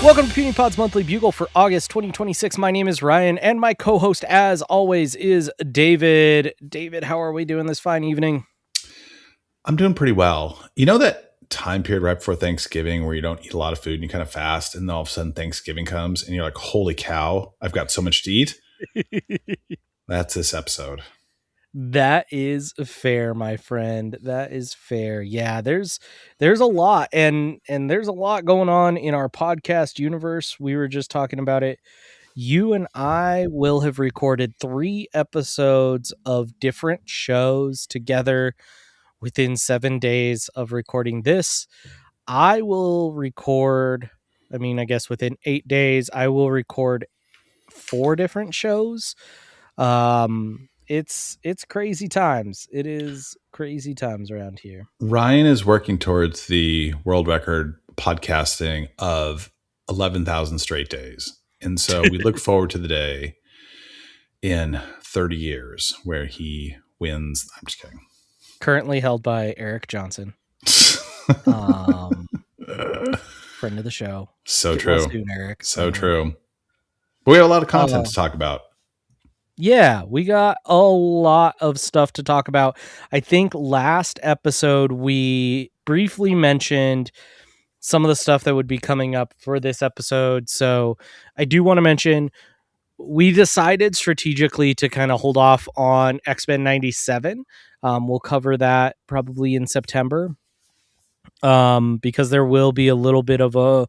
Welcome to Puny Pod's monthly Bugle for August 2026. My name is Ryan, and my co-host, as always, is David. David, how are we doing this fine evening? I'm doing pretty well. You know that time period right before Thanksgiving where you don't eat a lot of food and you kind of fast, and then all of a sudden Thanksgiving comes and you're like, holy cow, I've got so much to eat? That's this episode. That is fair, my friend. That is fair. Yeah, there's a lot, and there's a lot going on in our podcast universe. We were just talking about it. You and I will have recorded 3 episodes of different shows together within 7 days of recording this. I will record, I guess within 8 days, I will record 4 different shows. It's crazy times. It is crazy times around here. Ryan is working towards the world record podcasting of 11,000 straight days. And so we look forward to the day in 30 years where he wins. I'm just kidding. Currently held by Eric Johnson. Friend of the show. So Get true. well soon, Eric. So true. But we have a lot of content to talk about. Yeah, we got a lot of stuff to talk about. I think last episode we briefly mentioned some of the stuff that would be coming up for this episode. So I do want to mention we decided strategically to kind of hold off on X-Men 97. We'll cover that probably in September because there will be a little bit of a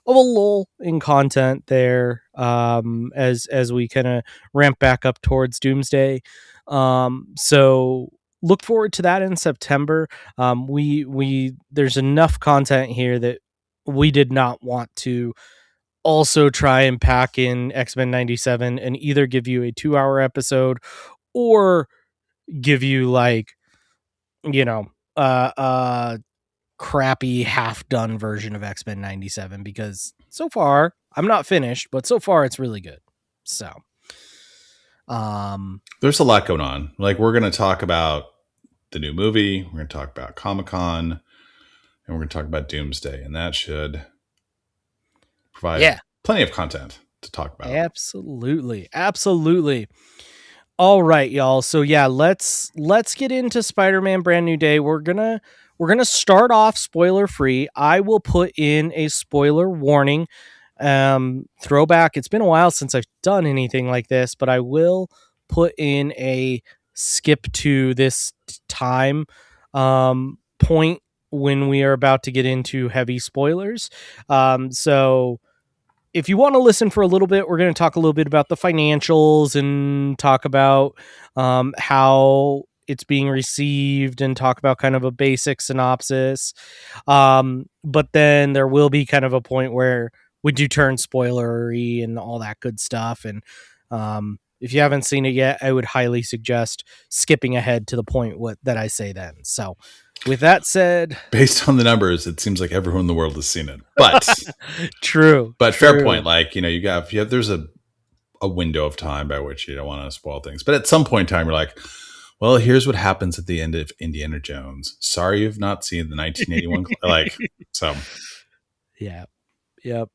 lull in content there as we kind of ramp back up towards Doomsday. So look forward to that in September. We there's enough content here that we did not want to also try and pack in X-Men 97 and either give you a 2-hour episode or give you crappy half-done version of X-Men 97, because so far I'm not finished, but so far it's really good. So there's a lot going on. Like, we're going to talk about the new movie, we're going to talk about Comic-Con, and we're going to talk about Doomsday, and that should provide plenty of content to talk about. Absolutely. All right, y'all. So yeah, let's get into Spider-Man Brand New Day. We're gonna start off spoiler free. I will put in a spoiler warning. Throwback. It's been a while since I've done anything like this, but I will put in a skip to this time point when we are about to get into heavy spoilers. So if you want to listen for a little bit, we're going to talk a little bit about the financials and talk about how it's being received and talk about kind of a basic synopsis. But then there will be kind of a point where we do turn spoilery and all that good stuff. And if you haven't seen it yet, I would highly suggest skipping ahead to the point that I say then. So with that said, based on the numbers, it seems like everyone in the world has seen it. But true. Fair point. Like, there's a window of time by which you don't want to spoil things. But at some point in time, you're like, well, here's what happens at the end of Indiana Jones. Sorry you've not seen the 1981 Yeah. Yep.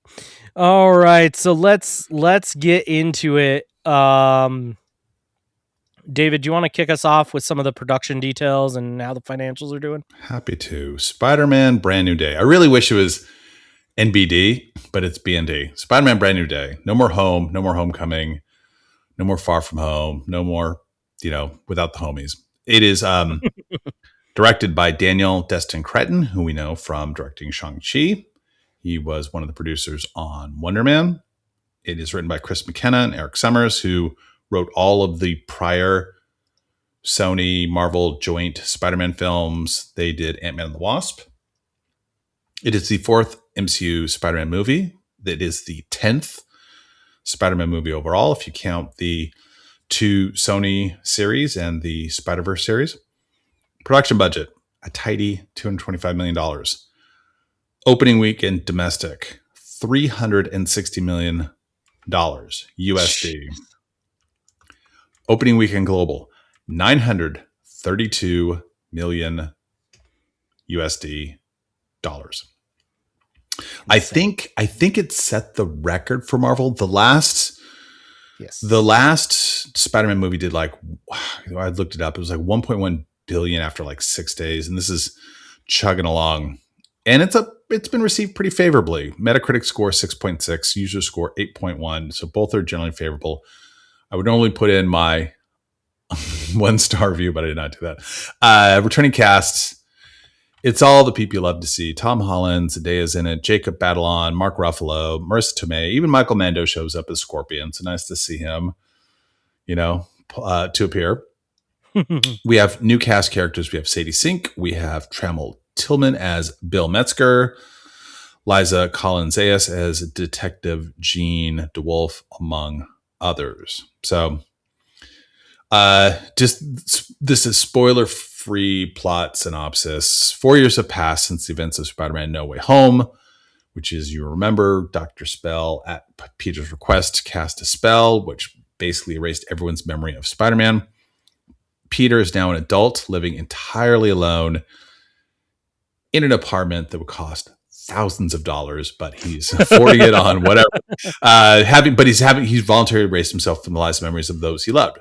All right. So let's get into it. David, do you want to kick us off with some of the production details and how the financials are doing? Happy to. Spider-Man Brand New Day. I really wish it was NBD, but it's BND. Spider-Man Brand New Day. No more home, no more homecoming, no more far from home, no more, without the homies. It is directed by Daniel Destin Cretton, who we know from directing Shang-Chi. He was one of the producers on Wonder Man. It is written by Chris McKenna and Eric Summers, who wrote all of the prior Sony Marvel joint Spider-Man films. They did Ant-Man and the Wasp. It is the 4th MCU Spider-Man movie. It is the 10th Spider-Man movie overall, if you count the 2 Sony series and the Spider-Verse series. Production budget, a tidy $225 million. Opening weekend domestic, $360 million USD. Opening weekend global, $932 million USD dollars. Insane. I think it set the record for Marvel. The Yes. last Spider-Man movie did like, I looked it up. It was like 1.1 billion after like 6 days, and this is chugging along. And it's been received pretty favorably. Metacritic score 6.6, user score 8.1. So both are generally favorable. I would normally put in my 1-star review, but I did not do that. Returning cast. It's all the people you love to see. Tom Holland, Zendaya's in it, Jacob Batalon, Mark Ruffalo, Marissa Tomei, even Michael Mando shows up as Scorpion. So nice to see him, to appear. We have new cast characters. We have Sadie Sink. We have Trammell Tillman as Bill Metzger. Liza Collins-Zayas as Detective Jean DeWolf, among others. So this is spoiler-free plot synopsis. 4 years have passed since the events of Spider-Man No Way Home, which is, you remember, Dr. Spell, at Peter's request, cast a spell, which basically erased everyone's memory of Spider-Man. Peter is now an adult, living entirely alone in an apartment that would cost thousands of dollars, but he's affording it on whatever. He's voluntarily erased himself from the last memories of those he loved.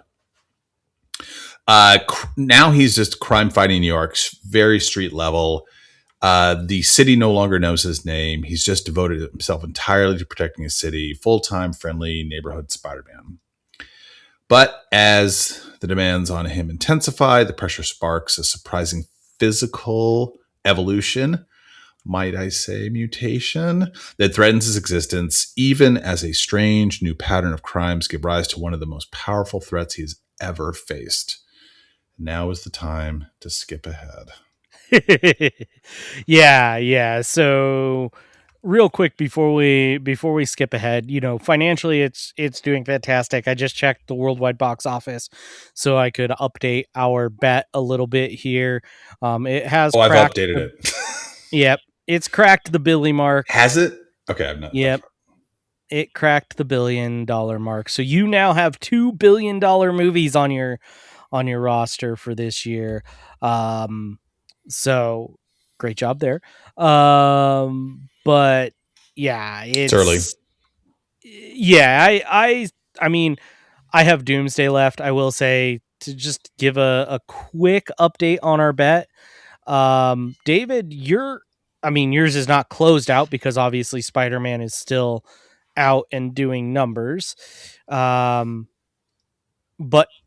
Now he's just crime fighting New York, very street level. The city no longer knows his name. He's just devoted himself entirely to protecting his city, full-time, friendly neighborhood Spider-Man. But as the demands on him intensify, the pressure sparks a surprising physical evolution, might I say mutation, that threatens his existence, even as a strange new pattern of crimes give rise to one of the most powerful threats he's ever faced. Now is the time to skip ahead. Yeah. So real quick before we skip ahead, financially it's doing fantastic. I just checked the worldwide box office so I could update our bet a little bit here. It has I've cracked updated it. Yep. It's cracked the Billy mark. Has it? Okay, I'm not. Yep. It cracked the $1 billion mark. So you now have $2 billion movies on your roster for this year. So great job there. But yeah, It's early. Yeah, I mean, I have Doomsday left. I will say, to just give a quick update on our bet. David, yours is not closed out because obviously Spider-Man is still out and doing numbers. But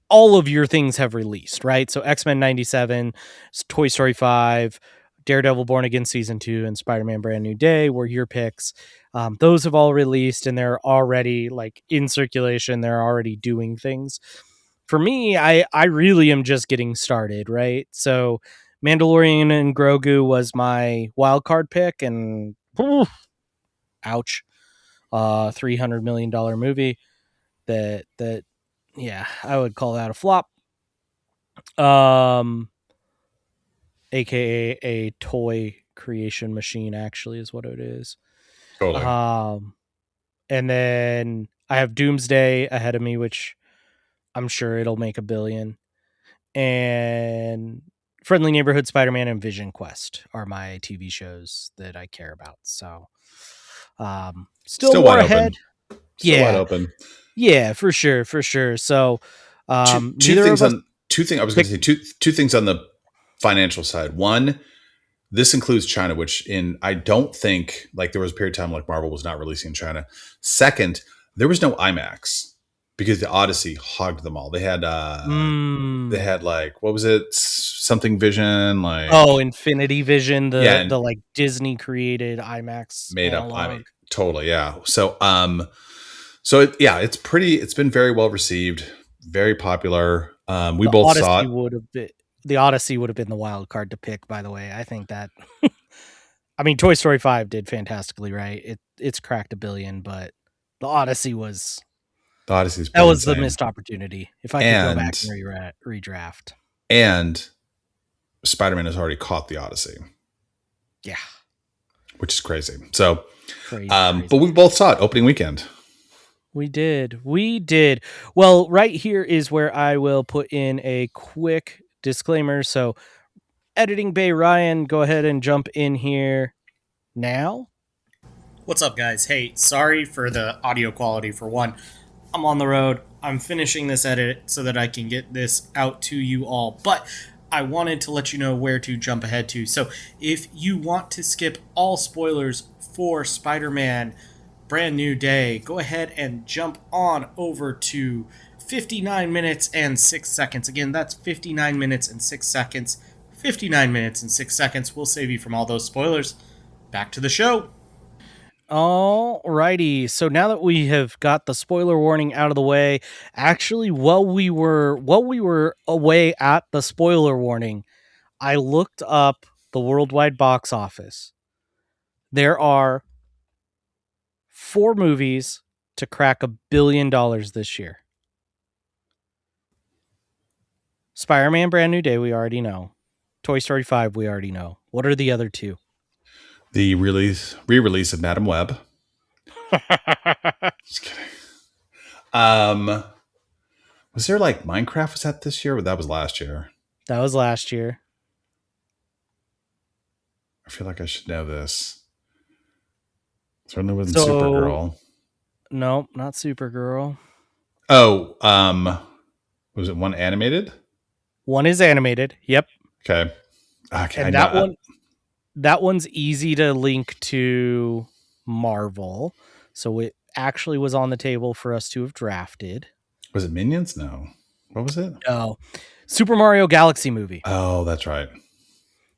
all of your things have released, right? So X-Men 97, Toy Story 5, Daredevil Born Again Season 2, and Spider-Man Brand New Day were your picks. Those have all released and they're already like in circulation. They're already doing things. For me, I really am just getting started, right? So Mandalorian and Grogu was my wild card pick, and ouch, $300 million movie that yeah, I would call that a flop. AKA a toy creation machine, actually, is what it is. Totally. And then I have Doomsday ahead of me, which I'm sure it'll make $1 billion. And Friendly Neighborhood Spider-Man and Vision Quest are my TV shows that I care about. So, still more wide ahead. Open. Still wide open. Yeah, for sure. So, two things. I was going to say two things on the financial side. One, this includes China, which I don't think, like, there was a period of time like Marvel was not releasing in China. Second, there was no IMAX because the Odyssey hogged them all. They had like, what was it? Something Vision, like Infinity Vision, the like Disney created IMAX made analog. Up IMAX. Totally, yeah. So it's been very well received, very popular. We both Odyssey saw it. The Odyssey would have been the wild card to pick, by the way. I think that I mean, Toy Story 5 did fantastically, right? It's cracked $1 billion, but the Odyssey was the missed opportunity. If I could go back and redraft. And Spider-Man has already caught the Odyssey. Yeah. Which is crazy. So crazy. But we both saw it opening weekend. We did. Well, right here is where I will put in a quick disclaimer. So, Editing Bay Ryan, go ahead and jump in here now. What's up, guys? Hey, sorry for the audio quality for one. I'm on the road. I'm finishing this edit so that I can get this out to you all. But I wanted to let you know where to jump ahead to. So if you want to skip all spoilers for Spider Man Brand New Day, go ahead and jump on over to 59 minutes and 6 seconds. Again, that's 59 minutes and 6 seconds. 59 minutes and 6 seconds will save you from all those spoilers. Back to the show. Alrighty, so now that we have got the spoiler warning out of the way, actually, while we were away at the spoiler warning, I looked up the worldwide box office. There are 4 movies to crack $1 billion this year. Spider-Man: Brand New Day, we already know. Toy Story 5, we already know. What are the other two? The re-release of Madam Web. Just kidding. Was there like Minecraft? Was that this year? Or that was last year. That was last year. I feel like I should know this. Certainly wasn't So, Supergirl. no, not Supergirl. Oh, was it one animated? One is animated. Yep. Okay. Okay, I And that know. one that one's easy to link to Marvel. So it actually was on the table for us to have drafted. Was it Minions? No. What was it? Oh, Super Mario Galaxy movie, Oh, that's right.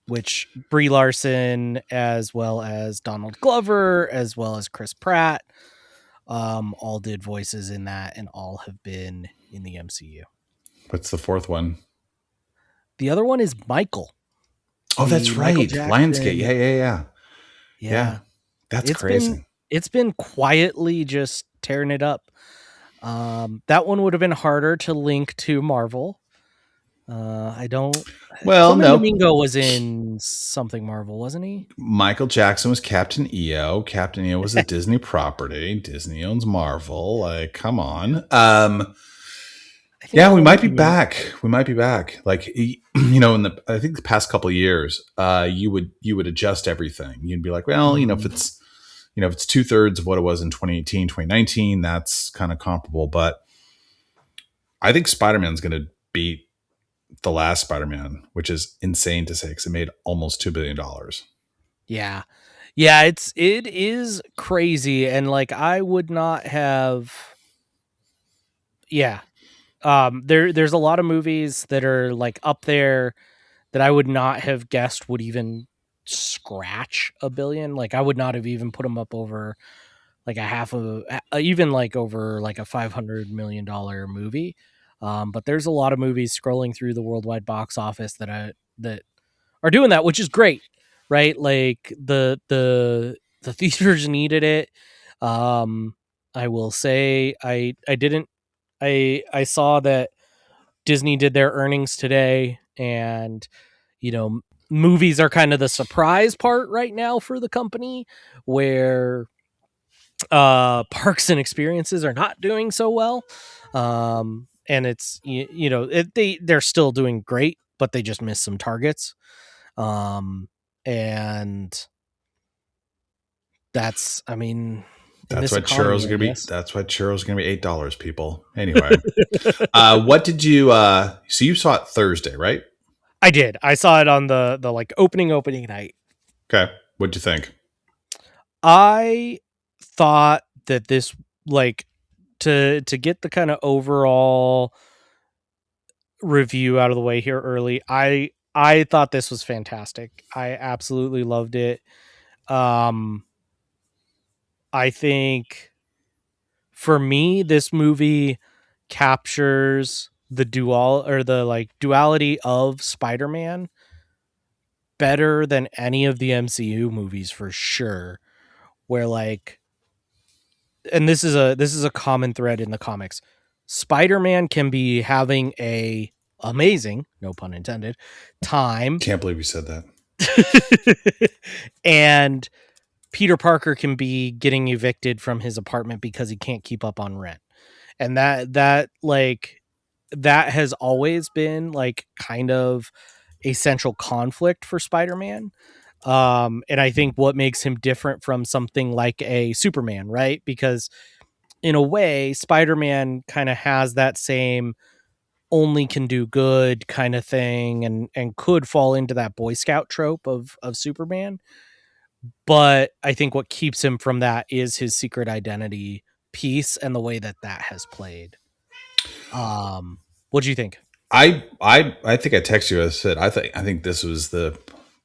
which Brie Larson, as well as Donald Glover, as well as Chris Pratt, all did voices in that, and all have been in the MCU. What's the fourth one? The other one is Michael, Oh, the that's Michael right. Lionsgate. Jackson. Yeah. Yeah, That's it's been crazy. it's been quietly just tearing it up. That one would have been harder to link to Marvel. I don't. Well, Colman no. Domingo was in something Marvel, wasn't he? Michael Jackson was Captain EO. Captain EO was a Disney property. Disney owns Marvel. Like, come on. I think Yeah, we might be Colman. back. We might be back. Like, in I think the past couple of years, you would adjust everything. You'd be like, well, Mhm. if it's 2/3 of what it was in 2018, 2019, that's kind of comparable. But I think Spider-Man's going to beat the last Spider-Man, which is insane to say because it made almost $2 billion. Yeah, yeah. It is crazy, and like I would not have. Yeah. There's a lot of movies that are like up there that I would not have guessed would even scratch a billion. Like I would not have even put them up over like a half of even like over like a $500 million movie. But there's a lot of movies scrolling through the worldwide box office that are doing that, which is great, right? Like the theaters needed it. Um, I will say I didn't I saw that Disney did their earnings today, and you know movies are kind of the surprise part right now for the company, where parks and experiences are not doing so well. And it's they're still doing great, but they just missed some targets. And that's, I mean, in That's this why churros economy, are I gonna be. guess. That's why churros are gonna be $8, people. Anyway, what did you? So you saw it Thursday, right? I did. I saw it on the like opening night. Okay. What'd you think? I thought that this, like, to get the kind of overall review out of the way here early, I thought this was fantastic. I absolutely loved it. Um I think for me this movie captures the dual or the like duality of Spider-Man better than any of the MCU movies for sure. Where like, and this is a common thread in the comics. Spider-Man can be having a amazing, no pun intended, time. Can't believe you said that. And Peter Parker can be getting evicted from his apartment because he can't keep up on rent. And that has always been like kind of a central conflict for Spider-Man. And I think what makes him different from something like a Superman, right? Because in a way, Spider-Man kind of has that same only can do good kind of thing, and could fall into that Boy Scout trope of Superman. But I think what keeps him from that is his secret identity piece and the way that that has played. What do you think? I think I texted you. I said I think this was the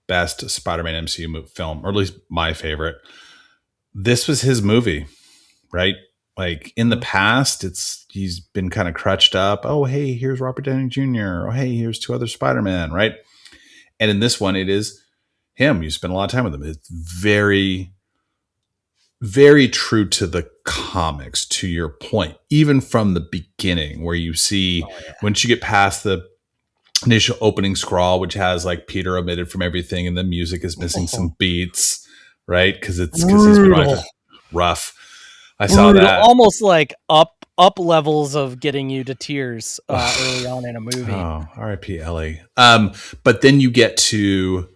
best Spider-Man MCU film, or at least my favorite. This was his movie, right? Like in the Mhm. past, he's been kind of crutched up. Oh, hey, here's Robert Downey Jr. Oh, hey, here's two other Spider-Man, right? And in this one, it is him. You spend a lot of time with him. It's very, very true to the comics, to your point, even from the beginning, where you see Oh yeah. once you get past the initial opening scrawl, which has like Peter omitted from everything, and the music is missing some Oh, beats, right? Because he's been brutal. writing rough. I saw Brutal. that. Almost like up levels of getting you to tears early on in a movie. Oh, R.I.P. Ellie. But then you get to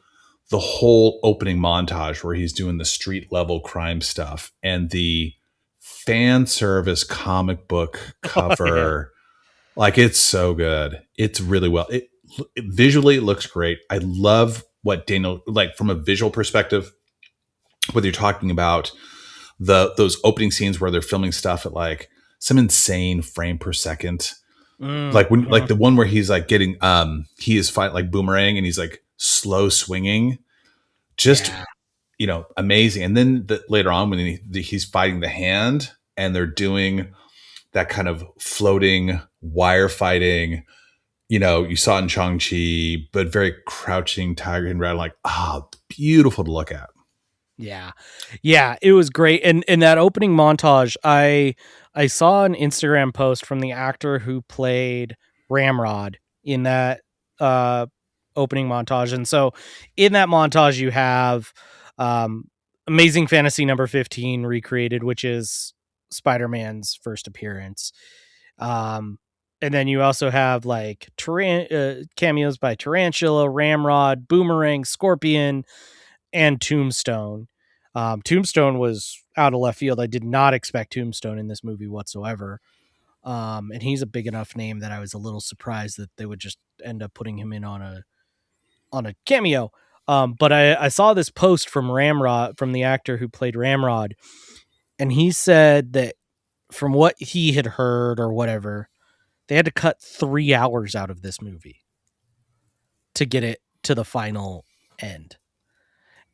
the whole opening montage where he's doing the street level crime stuff and the fan service comic book Oh yeah. cover. Like it's so good. It's really well. Visually it looks great. I love what Daniel, like from a visual perspective, whether you're talking about those opening scenes where they're filming stuff at like some insane frame per second, like when like Mhm. the one where he's like getting he is fight like boomerang and he's like slow swinging, just Yeah. amazing. And then later on when he's fighting the hand and they're doing that kind of floating wire fighting, you saw it in Shang-Chi, but very crouching tiger and rat, like beautiful to look at. Yeah. Yeah, it was great. And in that opening montage, I saw an Instagram post from the actor who played Ramrod in that uh opening montage. And so in that montage you have um Amazing Fantasy number 15 recreated, which is Spider-Man's first appearance. Um and then you also have like cameos by Tarantula, Ramrod, Boomerang, Scorpion, and Tombstone. Tombstone was out of left field. I did not expect Tombstone in this movie whatsoever. And he's a big enough name that I was a little surprised that they would just end up putting him in on a cameo. But I saw this post from Ramrod, from the actor who played Ramrod, and he said that from what he had heard or whatever, they had to cut 3 hours out of this movie to get it to the final end.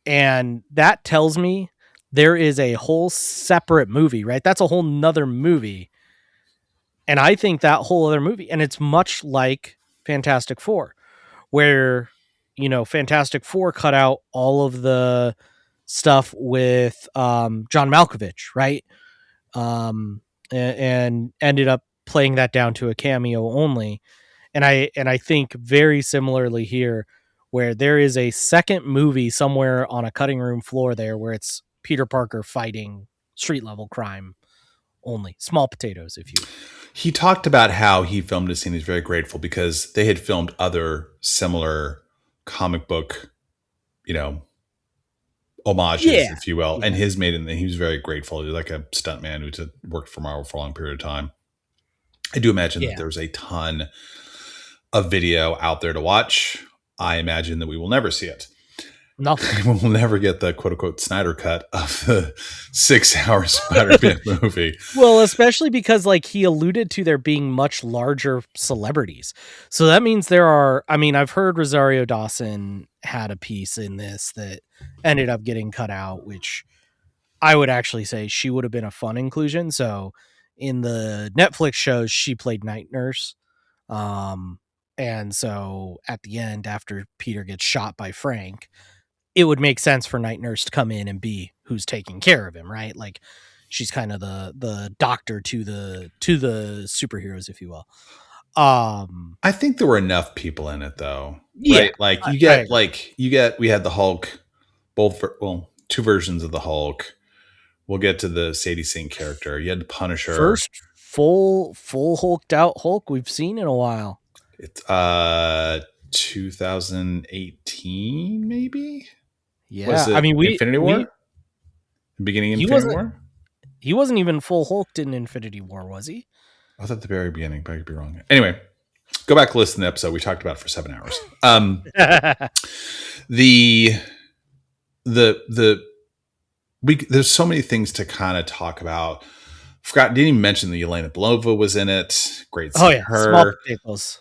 And that tells me there is a whole separate movie, right? That's a whole nother movie. And I think that whole other movie, and it's much like Fantastic Four, where, Fantastic Four cut out all of the stuff with John Malkovich, right? And ended up playing that down to a cameo only. And I think very similarly here, where there is a second movie somewhere on a cutting room floor there where it's Peter Parker fighting street level crime only, small potatoes, if you will. He talked about how he filmed a scene. He's very grateful because they had filmed other similar comic book, you know, homages, Yeah, if you will, and yeah, his made it. And he was very grateful. He was like a stuntman who worked for Marvel for a long period of time. I do imagine that yeah. there's a ton of video out there to watch. I imagine that we will never see it. No. We'll never get the quote unquote Snyder cut of the 6 hour Spider-Man movie. Well, especially because like he alluded to there being much larger celebrities. So that means I've heard Rosario Dawson had a piece in this that ended up getting cut out, which I would actually say she would have been a fun inclusion. So in the Netflix shows, she played Night Nurse. Um, and so at the end, after Peter gets shot by Frank, it would make sense for Night Nurse to come in and be who's taking care of him, right? Like she's kind of the doctor to the superheroes, if you will. I think there were enough people in it though, Yeah, right? Like I agree. we had the Hulk, two versions of the Hulk. We'll get to the Sadie Sink character. You had the Punisher. First full hulked out Hulk we've seen in a while. It's 2018 maybe. Yeah, Was I it mean, Infinity we War? Beginning he Infinity wasn't War? he wasn't even full hulked in Infinity War, was he? I thought the very beginning, but I could be wrong. Anyway, go back, listen to the episode. We talked about it for 7 hours. The the there's so many things to kind of talk about. Forgot, didn't even mention that Yelena Belova was in it. Great Oh seeing yeah, small her. potatoes,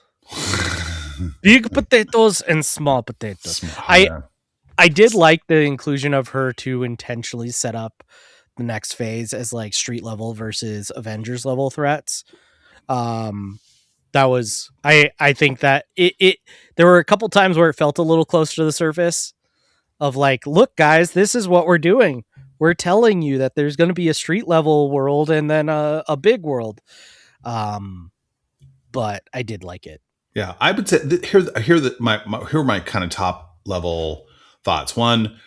big potatoes, and small potatoes. I Yeah. I did like the inclusion of her to intentionally set up the next phase as like street level versus Avengers level threats. Um, that was I think that it there were a couple times where it felt a little close to the surface of like, look guys, this is what we're doing. We're telling you that there's going to be a street level world and then a big world. Um, but I did like it. Yeah, I would say here are my kind of top level thoughts. One,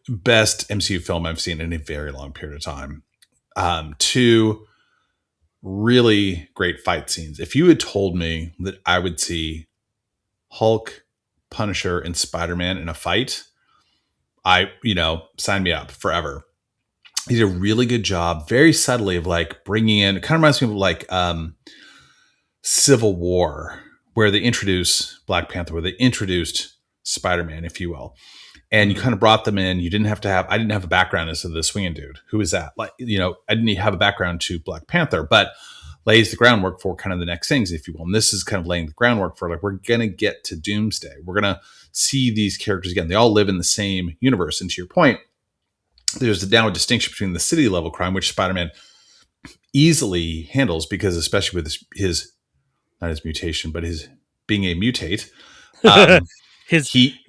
best MCU film I've seen in a very long period of time. Two, really great fight scenes. If you had told me that I would see Hulk, Punisher, and Spider-Man in a fight, sign me up forever. He did a really good job, very subtly, of like bringing in. It kind of reminds me of like Civil War, where they introduce Black Panther, where they introduced Spider-Man, if you will, and you kind of brought them in. You didn't have to have. I didn't have a background as to the swinging dude. Who is that? Like, I didn't have a background to Black Panther, but lays the groundwork for kind of the next things, if you will. And this is kind of laying the groundwork for like, we're gonna get to Doomsday. We're gonna see these characters again. They all live in the same universe. And to your point, there's now a distinction between the city level crime, which Spider-Man easily handles because, especially with his not his mutation, but his being a mutate, his he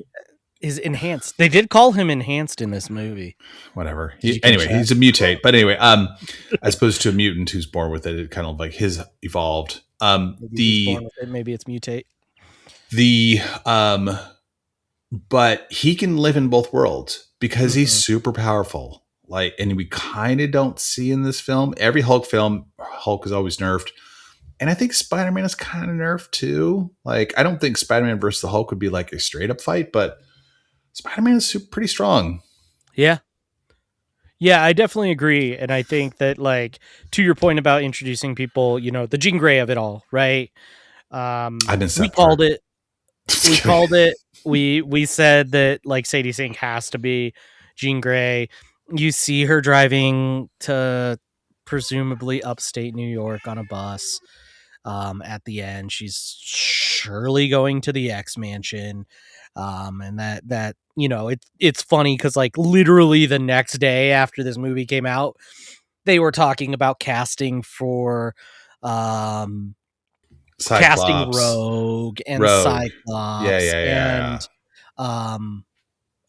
his enhanced. They did call him enhanced in this movie. whatever. Did you Anyway, catch that? he's a mutate. But anyway, as opposed to a mutant who's born with it, it kind of like his evolved. Maybe he's born with it. Maybe it's mutate. The but he can live in both worlds because he's super powerful. Like, and we kind of don't see in this film. Every Hulk film, Hulk is always nerfed. And I think Spider-Man is kind of nerfed too. Like, I don't think Spider-Man versus the Hulk would be like a straight up fight, but Spider-Man is pretty strong. Yeah. Yeah, I definitely agree. And I think that, like, to your point about introducing people, the Jean Grey of it all, right? I've been We called it. We called it. We said that, like, Sadie Sink has to be Jean Grey. You see her driving to presumably upstate New York on a bus. At the end, she's surely going to the X Mansion. And that it's funny because, like, literally the next day after this movie came out, they were talking about casting for casting Rogue and Cyclops Yeah. and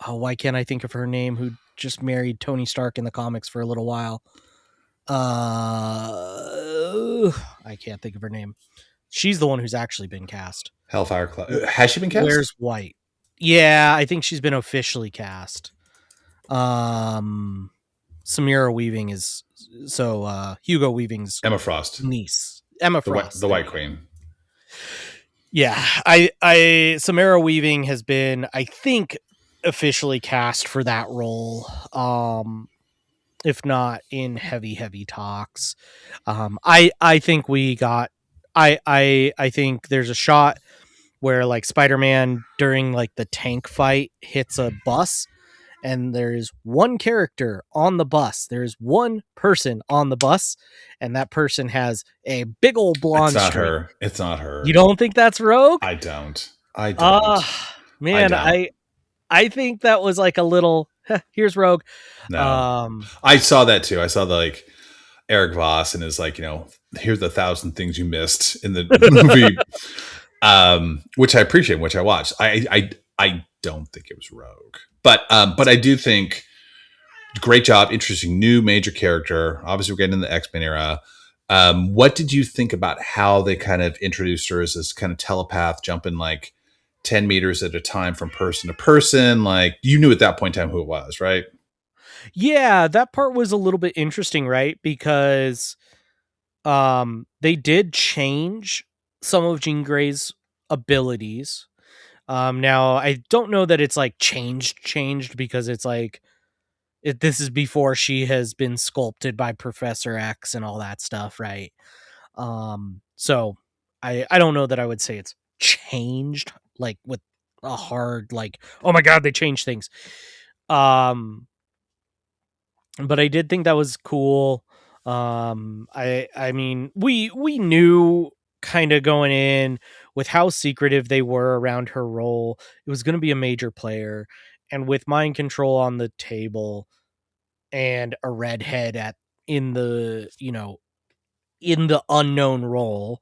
why can't I think of her name, who just married Tony Stark in the comics for a little while. I can't think of her name. She's the one who's actually been cast. Hellfire Club. Has she been cast? Where's White? Yeah, I think she's been officially cast. Samira Weaving is Hugo Weaving's Emma Frost niece. Emma Frost, the White Queen. Yeah, I Samara Weaving has been, I think, officially cast for that role. If not in heavy talks. I think we got. I think there's a shot where, like, Spider-Man during, like, the tank fight hits a bus, and there's one character on the bus. There's one person on the bus, and that person has a big old blonde streak. It's not her. You don't think that's Rogue? I don't. Man, I think that was like a little, here's Rogue. No. I saw that too. I saw the, like, Eric Voss and his, like, here's 1,000 things you missed in the movie. Which I appreciate, which I watched. I don't think it was Rogue. But I do think great job introducing new major character. Obviously, we're getting in the X-Men era. What did you think about how they kind of introduced her as this kind of telepath, jumping like 10 meters at a time from person to person? Like, you knew at that point in time who it was, right? Yeah, that part was a little bit interesting, right? Because they did change some of Jean Grey's abilities. Now I don't know that it's like changed because it's like this is before she has been sculpted by Professor X and all that stuff, right? So I don't know that I would say it's changed like with a hard like, oh my god, they changed things. But I did think that was cool. I mean, we knew kind of going in with how secretive they were around her role. It was going to be a major player, and with mind control on the table and a redhead at in the in the unknown role,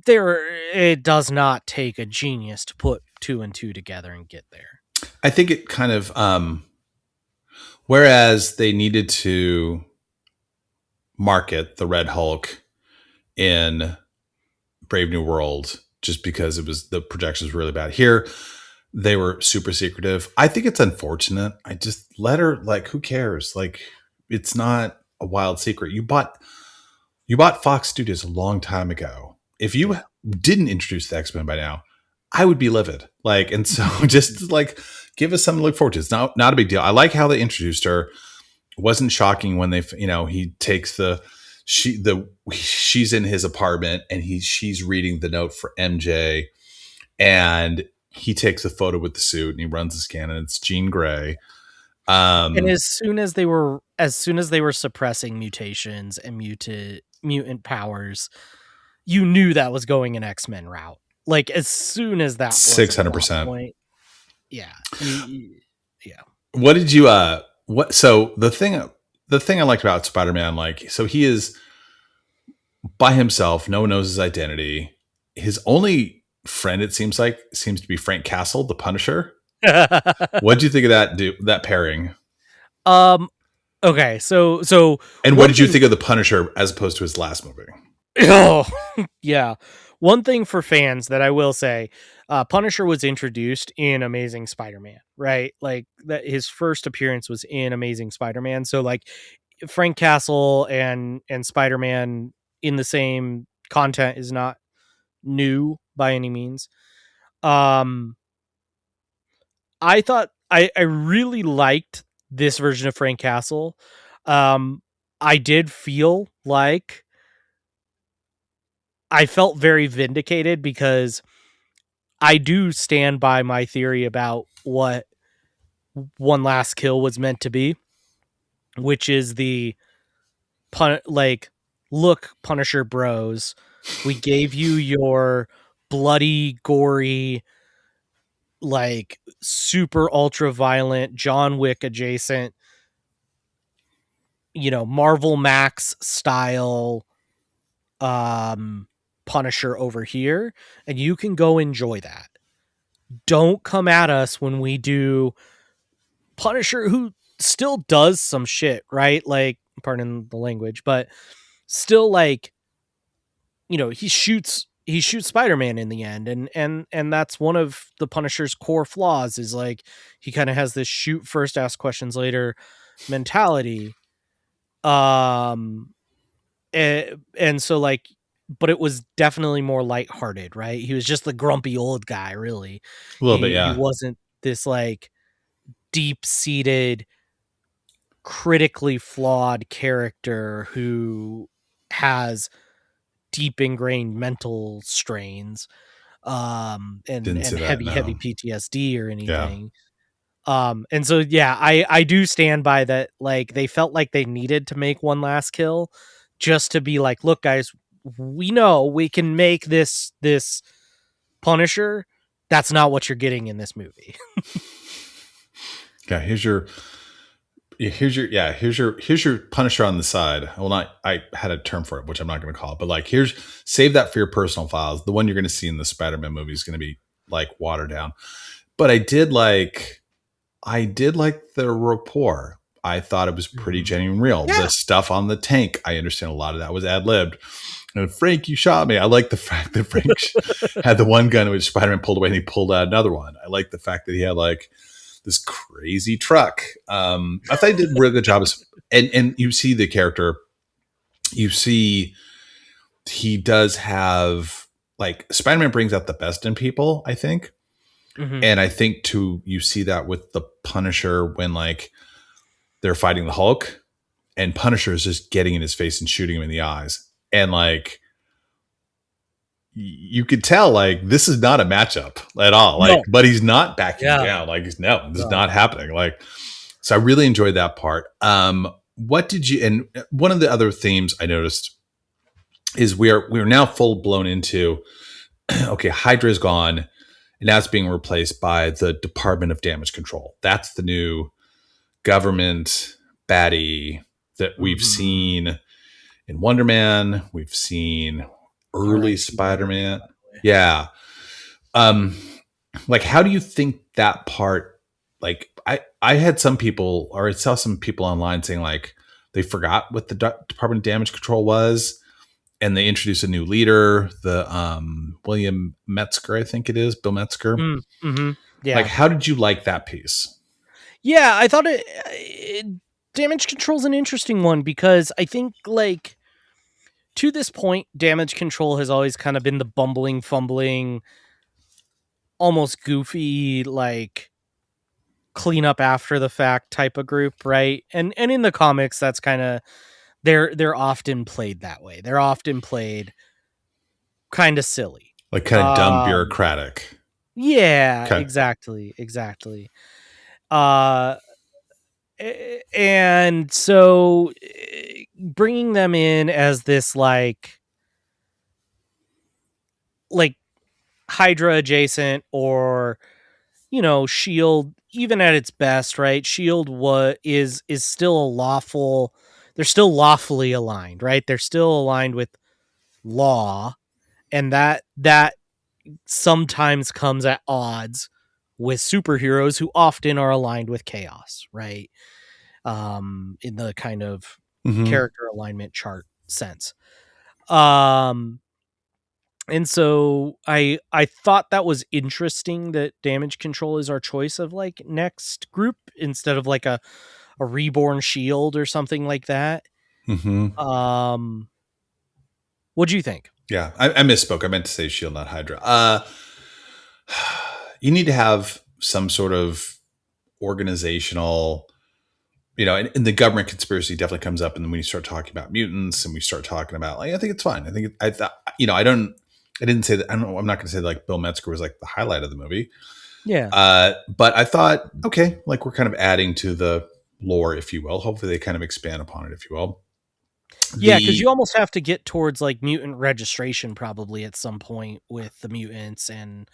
there it does not take a genius to put two and two together and get there. I think it kind of, whereas they needed to market the Red Hulk in Brave New World just because it was the projections were really bad. Here, they were super secretive. I think it's unfortunate. I just let her, like, who cares? Like, it's not a wild secret. You bought Fox Studios a long time ago. If you Yeah. didn't introduce the X-Men by now, I would be livid. Like, and so just like give us something to look forward to. It's not a big deal. I like how they introduced her. It wasn't shocking when he takes she's in his apartment and she's reading the note for MJ, and he takes a photo with the suit and he runs the scan and it's Jean Grey. And as soon as they were suppressing mutations and mutant powers, you knew that was going an X-Men route. Like as soon as that was a plot 600%. point, yeah, yeah. What did you so the thing I liked about Spider-Man, like, so he is by himself, no one knows his identity. His only friend, it seems to be Frank Castle, the Punisher. What did you think of that pairing? Okay, so And what did you think of the Punisher as opposed to his last movie? Oh, yeah. One thing for fans that I will say, Punisher was introduced in Amazing Spider-Man, right? Like that his first appearance was in Amazing Spider-Man. So like Frank Castle and Spider-Man in the same content is not new by any means. I thought I really liked this version of Frank Castle. I did feel like I felt very vindicated because I do stand by my theory about what One Last Kill was meant to be, which is the look, Punisher bros, we gave you your bloody, gory, like super ultra violent John Wick adjacent, Marvel Max style Punisher over here, and you can go enjoy that. Don't come at us when we do Punisher, who still does some shit, right? Like, pardon the language, but still, like, he shoots Spider-Man in the end, and that's one of the Punisher's core flaws is like he kind of has this shoot first, ask questions later mentality. And so like, but it was definitely more lighthearted, right? He was just the grumpy old guy, really. A little bit, He yeah. wasn't this like deep-seated, critically flawed character who has deep ingrained mental strains, Didn't and see that. heavy No. PTSD or Yeah. anything. And so yeah, I do stand by that. Like they felt like they needed to make One Last Kill just to be like, look, guys, we know we can make this Punisher. That's not what you're getting in this movie. Yeah. Here's your Punisher on the side. Well, I had a term for it, which I'm not going to call it, but like, save that for your personal files. The one you're going to see in the Spider-Man movie is going to be like watered down. But I did like the rapport. I thought it was pretty genuine, real. Yeah. The stuff on the tank, I understand a lot of that was ad-libbed. And Frank, you shot me. I like the fact that Frank had the one gun which Spider-Man pulled away and he pulled out another one. I like the fact that he had like this crazy truck. I thought he did a really good job. And you see the character, you see he does have, like, Spider-Man brings out the best in people, I think. Mm-hmm. And I think too, you see that with the Punisher when like they're fighting the Hulk, and Punisher is just getting in his face and shooting him in the eyes, and like you could tell like this is not a matchup at all. Like, No. but he's not backing Yeah. down. Like, no, this is No. not happening. Like, so I really enjoyed that part. What did you? And one of the other themes I noticed is we're now full blown into okay, Hydra is gone, and now it's being replaced by the Department of Damage Control. That's the new government baddie that we've Mm-hmm. seen in Wonder Man. We've seen early R.I.P. Wonder Man, Spider-Man. by the way. Yeah. Um, like how do you think that part like I had some people or I saw some people online saying like they forgot what the Department of Damage Control was and they introduced a new leader, the William Metzger, I think it is, Bill Metzger. Mm-hmm. Like Yeah. how did you like that piece? Yeah, I thought it damage control's an interesting one because I think like to this point, damage control has always kind of been the bumbling, fumbling, almost goofy, like clean up after the fact type of group, right? And in the comics, that's kind of they're often played that way. They're often played kind of silly. Like kind of dumb Um, bureaucratic. yeah, Okay. exactly. Uh, and so bringing them in as this like Hydra adjacent or Shield even at its best, right? Shield what is still a lawful, they're still lawfully aligned, right? They're still aligned with law, and that sometimes comes at odds with superheroes who often are aligned with chaos, right? In the kind of Mm-hmm. character alignment chart sense. Um and so I thought that was interesting that damage control is our choice of like next group instead of like a reborn shield or something like that. Mm-hmm. Um what do you think? Yeah, I misspoke. I meant to say Shield, not Hydra. You need to have some sort of organizational, and the government conspiracy definitely comes up. And then when you start talking about mutants and we start talking about, like, I think it's fine. I think I thought, I didn't say that. I don't know. I'm not going to say that, like Bill Metzger was like the highlight of the movie. Yeah. But I thought, okay, like we're kind of adding to the lore, if you will. Hopefully they kind of expand upon it, if you will. Yeah, because The you almost have to get towards like mutant registration probably at some point with the mutants, and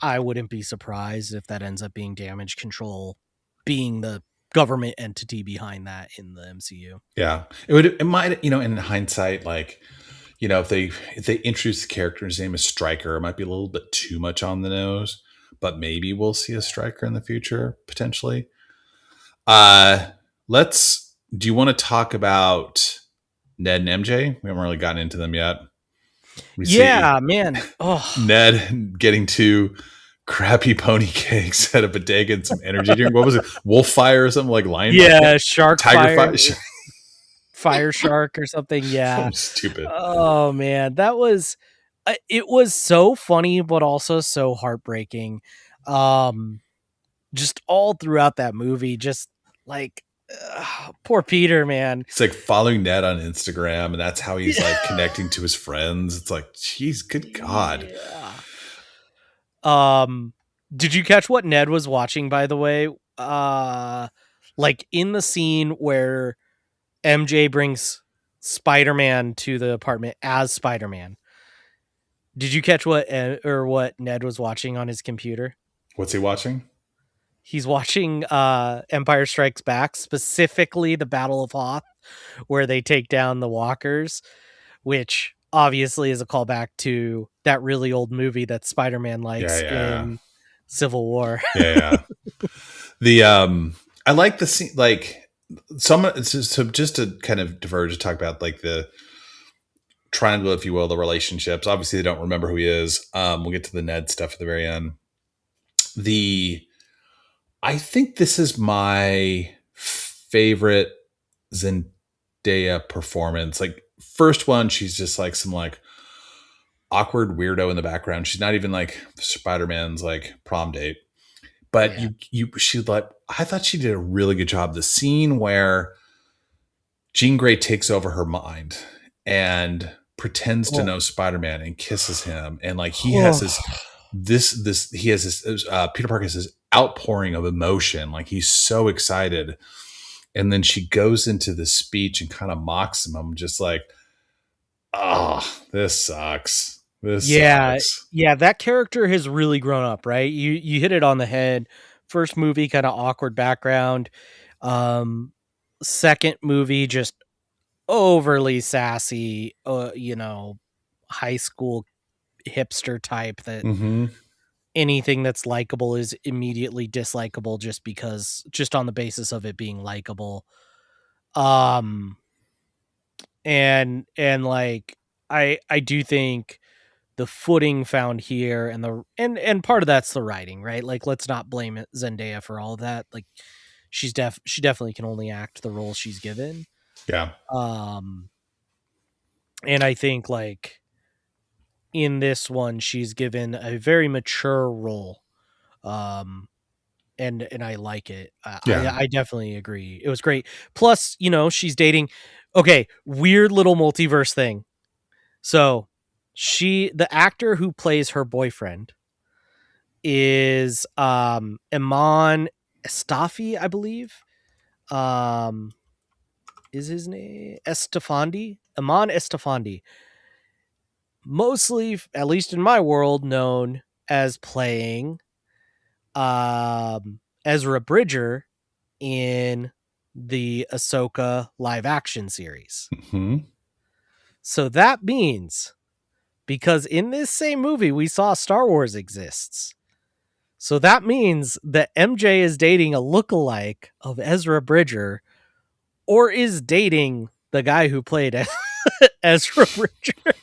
I wouldn't be surprised if that ends up being damage control being the government entity behind that in the MCU. Yeah, it might, in hindsight, like, if they introduce the character's name as Stryker, it might be a little bit too much on the nose, but maybe we'll see a Stryker in the future potentially. Let's. Do you want to talk about Ned and MJ? We haven't really gotten into them yet. We see Yeah, man. Oh, Ned getting two crappy pony cakes at a bodega and some energy drink. What was it? Wolf fire or something, like lion yeah, shark tiger fire, fire. fire shark or something. Yeah. Something stupid. Oh man, that was it was so funny but also so heartbreaking. Um just all throughout that movie, just like poor Peter, man. He's like following Ned on Instagram, and that's how he's like connecting to his friends. It's like, geez, good God. Yeah. Um, did you catch what Ned was watching, by the way? Like in the scene where MJ brings Spider-Man to the apartment as Spider-Man. Did you catch what Ned was watching on his computer? What's he watching? He's watching Empire Strikes Back, specifically the Battle of Hoth, where they take down the walkers, which obviously is a callback to that really old movie that Spider-Man Yeah, likes yeah, in Civil War. yeah. The I like the scene, like so just to kind of diverge to talk about like the triangle, if you will, the relationships. Obviously, they don't remember who he is. We'll get to the Ned stuff at the very end. The I think this is my favorite Zendaya performance. Like first one, she's just like some like awkward weirdo in the background. She's not even like Spider-Man's like prom date. But Yeah. she like, I thought she did a really good job. The scene where Jean Grey takes over her mind and pretends to Oh. know Spider-Man and kisses him, and like he has Oh. Peter Parker has this outpouring of emotion, like he's so excited, and then she goes into the speech and kind of mocks him. I'm just like, oh, this sucks. This Yeah. sucks. Yeah, that character has really grown up, right? You hit it on the head. First movie, kind of awkward background. Second movie, just overly sassy, high school hipster type that Mm-hmm. anything that's likable is immediately dislikable just on the basis of it being likable. Um and like I do think the footing found here and part of that's the writing, right? Like let's not blame it Zendaya for all of that. Like she definitely can only act the role she's given. Yeah. Um and I think like in this one she's given a very mature role. And I like it. Yeah. I definitely agree. It was great. Plus, she's dating. Okay, weird little multiverse thing. So, the actor who plays her boyfriend is Iman Estafi, I believe. Is his name Estefandi? Iman Estefandi. Mostly, at least in my world, known as playing Ezra Bridger in the Ahsoka live action series. Mm-hmm. So that means, because in this same movie we saw Star Wars exists. So that means that MJ is dating a lookalike of Ezra Bridger, or is dating the guy who played Ezra Bridger.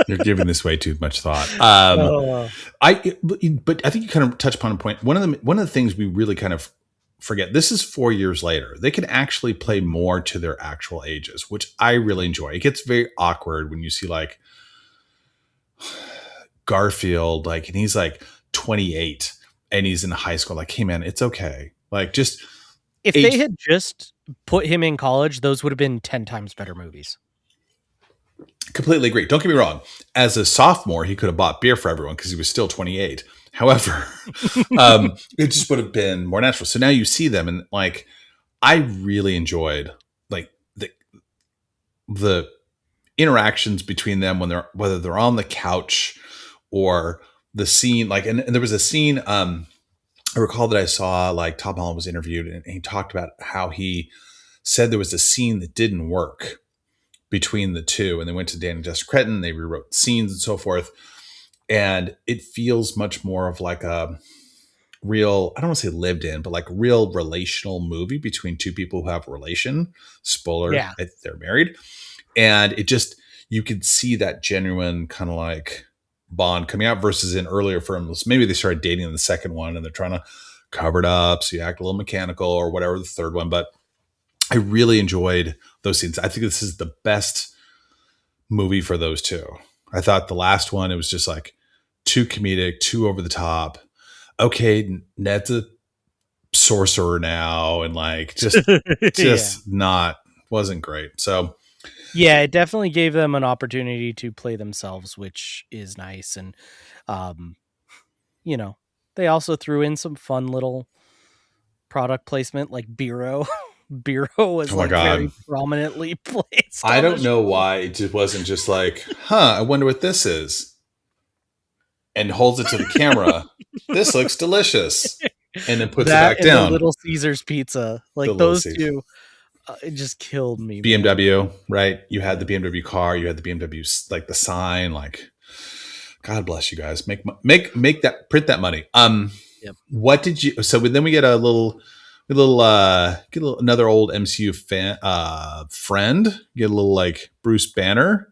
You're giving this way too much thought. Oh. But I think you kind of touched upon a point. One of the things we really kind of forget. This is 4 years later. They can actually play more to their actual ages, which I really enjoy. It gets very awkward when you see like Garfield, like, and he's like 28 and he's in high school. Like, hey man, it's okay. Like, just If they had just put him in college, those would have been 10 times better movies. Completely agree. Don't get me wrong. As a sophomore, he could have bought beer for everyone because he was still 28. However, it just would have been more natural. So now you see them, and like, I really enjoyed like the interactions between them whether they're on the couch or the scene. Like, and there was a scene. I recall that I saw like Tom Holland was interviewed, and he talked about how he said there was a scene that didn't work between the two, and they went to Dan and Jessica Cretton, they rewrote scenes and so forth, and it feels much more of like a real, I don't want to say lived in, but like real relational movie between two people who have a relation. Spoiler, Yeah. they're married, and it just, you could see that genuine kind of like bond coming out, versus in earlier films maybe they started dating in the second one and they're trying to cover it up so you act a little mechanical or whatever the third one. But I really enjoyed those scenes. I think this is the best movie for those two. I thought the last one, it was just like too comedic, too over the top. Okay, Ned's a sorcerer now, and like just not, wasn't great. So yeah, it definitely gave them an opportunity to play themselves, which is nice. And they also threw in some fun little product placement, like Biro. Biro was very prominently placed. I don't know why it just wasn't just like, I wonder what this is, and holds it to the camera. This looks delicious, and then puts that it back down. The Little Caesars pizza, like those two, it just killed me. BMW, man. Right? You had the BMW car, you had the BMW, like the sign. Like, God bless you guys. Make that, print that money. Yep. What did you? So then we get another old MCU friend. Get a little like Bruce Banner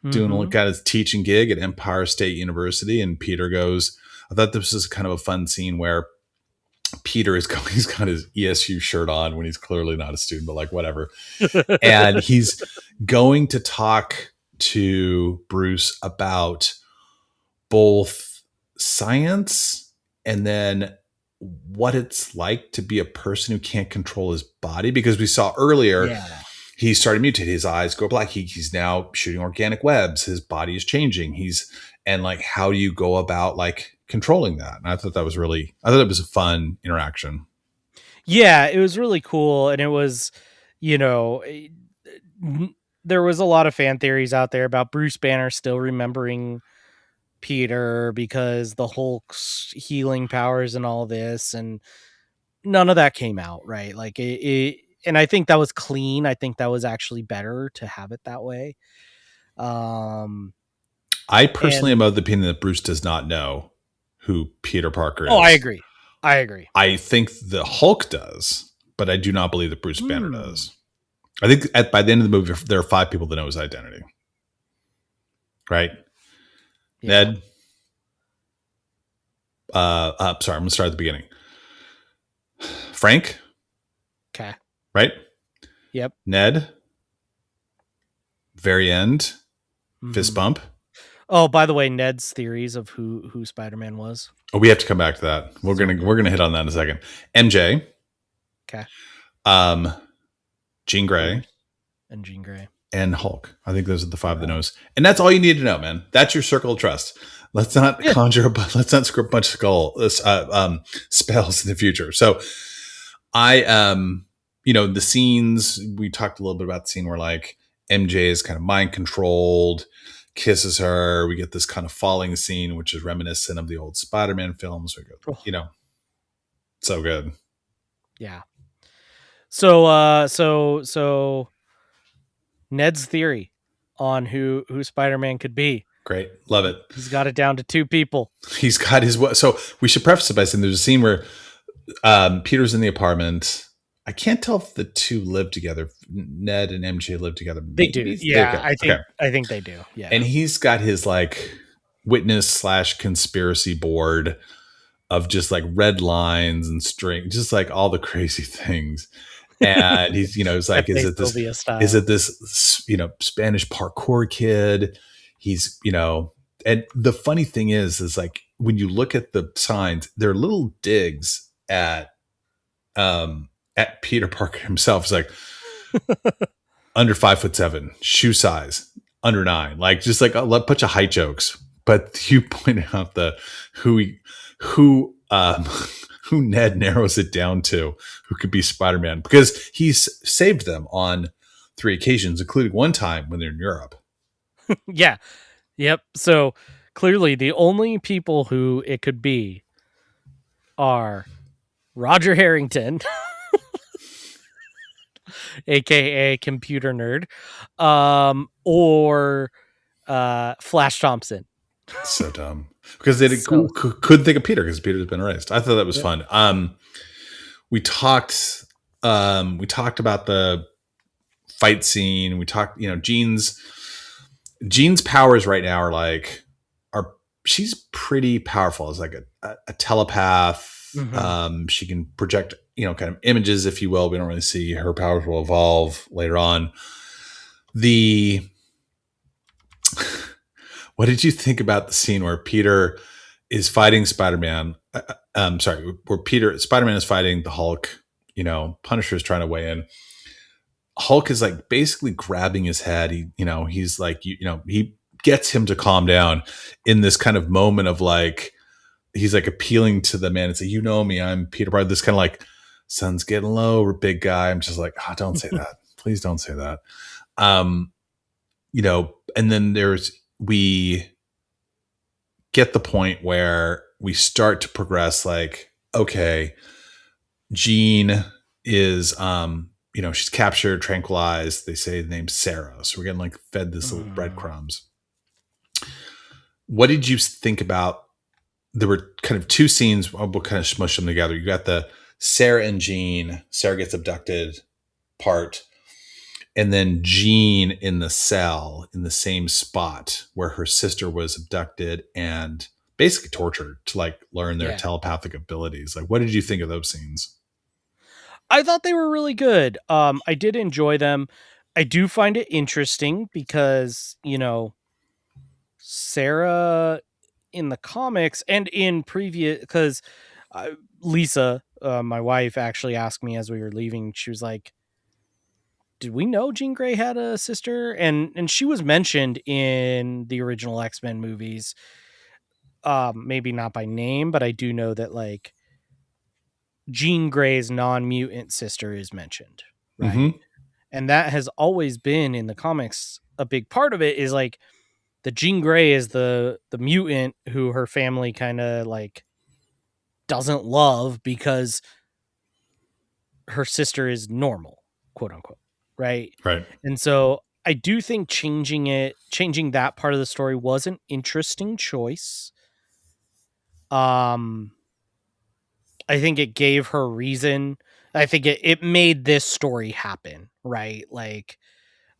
doing a kind of teaching gig at Empire State University, and Peter goes. I thought this was kind of a fun scene where Peter he's got his ESU shirt on when he's clearly not a student, but like whatever, and he's going to talk to Bruce about both science and then what it's like to be a person who can't control his body. Because we saw earlier, Yeah. he started mutate. His eyes go black. He's now shooting organic webs. His body is changing. And like, how do you go about like controlling that? And I thought it was a fun interaction. Yeah, it was really cool. And it was, you know, there was a lot of fan theories out there about Bruce Banner still remembering Peter because the Hulk's healing powers and all this, and none of that came out, right? Like and I think that was clean. I think that was actually better to have it that way. I personally am And of the opinion that Bruce does not know who Peter Parker oh, I is. agree. I agree. I think the Hulk does, but I do not believe that Bruce Banner Hmm. does. I think by the end of the movie, there are 5 people that know his identity. Right? Yeah. Ned. Sorry, I'm going to start at the beginning. Frank. Okay. Right? Yep. Ned. Very end. Fist Mhm. bump. Oh, by the way, Ned's theories of who Spider-Man was. Oh, we have to come back to that. We're gonna hit on that in a second. MJ. Okay. Jean Grey. Bruce and Jean Grey. And Hulk. I think those are the 5 that knows. And that's all you need to know, man. That's your circle of trust. Let's not let's not script a bunch of spells in the future. So I the scenes, we talked a little bit about the scene where like MJ is kind of mind controlled, kisses her. We get this kind of falling scene, which is reminiscent of the old Spider-Man films. We go, so good. Yeah. So Ned's theory on who Spider-Man could be. Great. Love it. He's got it down to 2 people. He's got his, so we should preface it by saying there's a scene where Peter's in the apartment. I can't tell if the 2 live together. Ned and MJ live together. They do. Yeah, I think they do. Yeah. And he's got his like witness/conspiracy board of just like red lines and string, just like all the crazy things. And he's, it's like, is it this, Spanish parkour kid? He's, and the funny thing is like, when you look at the signs, they're little digs at Peter Parker himself. It's like under 5'7", shoe size, under 9, like just like a bunch of height jokes. But you point out who Ned narrows it down to, who could be Spider-Man, because he's saved them on 3 occasions, including one time when they're in Europe. Yeah. Yep. So clearly the only people who it could be are Roger Harrington, aka Computer Nerd, or Flash Thompson. So dumb, because they couldn't think of Peter because Peter's been erased. I thought that was fun. We talked about the fight scene. We talked, Jean's powers right now she's pretty powerful as like a telepath. Mm-hmm. She can project, kind of images, if you will. We don't really see her powers will evolve later on. What did you think about the scene where Peter is fighting Spider-Man? Where Spider-Man is fighting the Hulk. Punisher is trying to weigh in. Hulk is like basically grabbing his head. He's like, he gets him to calm down in this kind of moment of like, he's like appealing to the man and say, me, I'm Peter Parker. This kind of like, sun's getting low, big guy. I'm just like, don't say that. Please don't say that. And then we get the point where we start to progress like, okay, Jean is, she's captured, tranquilized. They say the name Sarah. So we're getting like fed this little breadcrumbs. What did you think about? There were kind of 2 scenes. We'll kind of smush them together. You got the Sarah and Jean. Sarah gets abducted part. And then Jean in the cell in the same spot where her sister was abducted and basically tortured to like learn their telepathic abilities. Like, what did you think of those scenes? I thought they were really good. I did enjoy them. I do find it interesting because, Sarah in the comics and in previous, because Lisa, my wife, actually asked me as we were leaving, she was like, did we know Jean Grey had a sister? And she was mentioned in the original X-Men movies. Maybe not by name, but I do know that like Jean Grey's non-mutant sister is mentioned, right? Mm-hmm. And that has always been in the comics. A big part of it is like the Jean Grey is the mutant who her family kind of like doesn't love because her sister is normal, quote unquote, right? Right. And so I do think changing that part of the story was an interesting choice. Um, I think it gave her reason. I think it made this story happen, right? Like,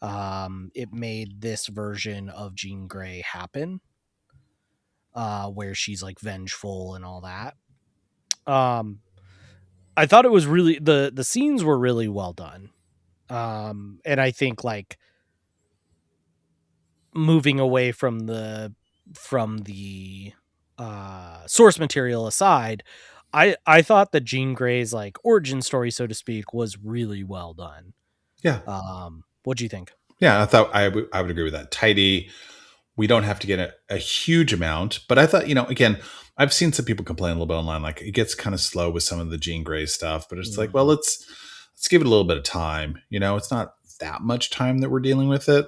it made this version of Jean Grey happen, where she's like vengeful and all that. Um, I thought it was really the scenes were really well done. And I think like moving away from the source material aside, I thought that Jean Grey's like origin story, so to speak, was really well done. Yeah. What do you think? Yeah. I thought I would agree with that. Tidy. We don't have to get a huge amount, but I thought, again, I've seen some people complain a little bit online, like it gets kind of slow with some of the Jean Grey stuff, but it's like, well, Mhm. let's give it a little bit of time. It's not that much time that we're dealing with it.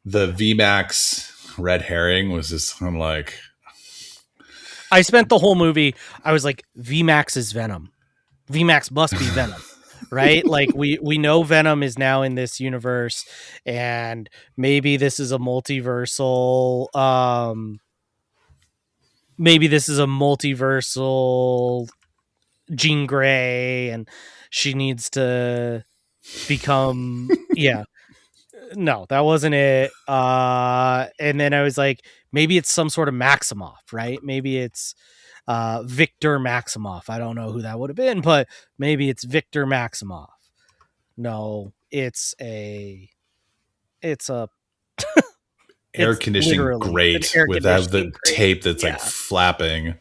The VMAX red herring was just, I'm like, I spent the whole movie. I was like, VMAX is Venom. VMAX must be Venom, right? Like we know Venom is now in this universe, and maybe this is a multiversal. Maybe this is a multiversal Jean Grey, and she needs to become. Yeah, no, that wasn't it. And then I was like, maybe it's some sort of Maximoff, right? Maybe it's Victor Maximoff. I don't know who that would have been, but maybe it's Victor Maximoff. No, it's a air it's conditioning literally an grate air without the conditioning crate. tape that's like Yeah. flapping.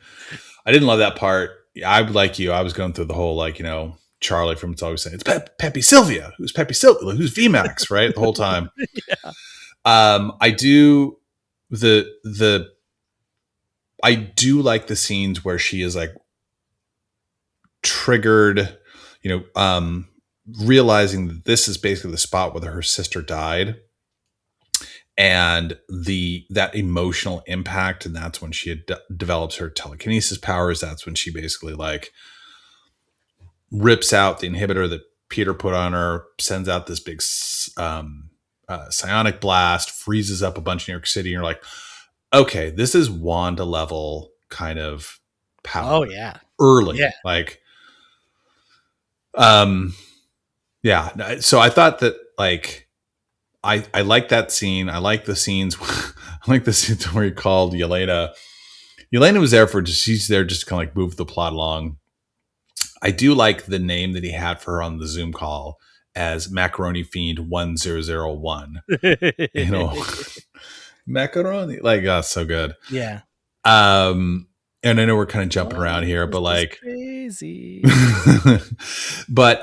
I didn't love that part. I like you. I was going through the whole like Charlie from It's Always Saying it's Pepe Sylvia. Who's Pepe Sylvia? Who's VMAX? Right, the whole time. Yeah. I do the I do like the scenes where she is like triggered, realizing that this is basically the spot where her sister died, and that emotional impact, and that's when she develops her telekinesis powers. That's when she basically like rips out the inhibitor that Peter put on her, sends out this big psionic blast, freezes up a bunch of New York City, and you're like, okay, this is Wanda level kind of power. Oh yeah. Early, Yeah. like, yeah. So I thought that like I like that scene. I like the scenes. I like the scenes where he called Yelena. Yelena was there she's there just to kind of like move the plot along. I do like the name that he had for her on the Zoom call as Macaroni Fiend 1001. Macaroni, like, oh, so good. Yeah. And I know we're kind of jumping around here, but like crazy. but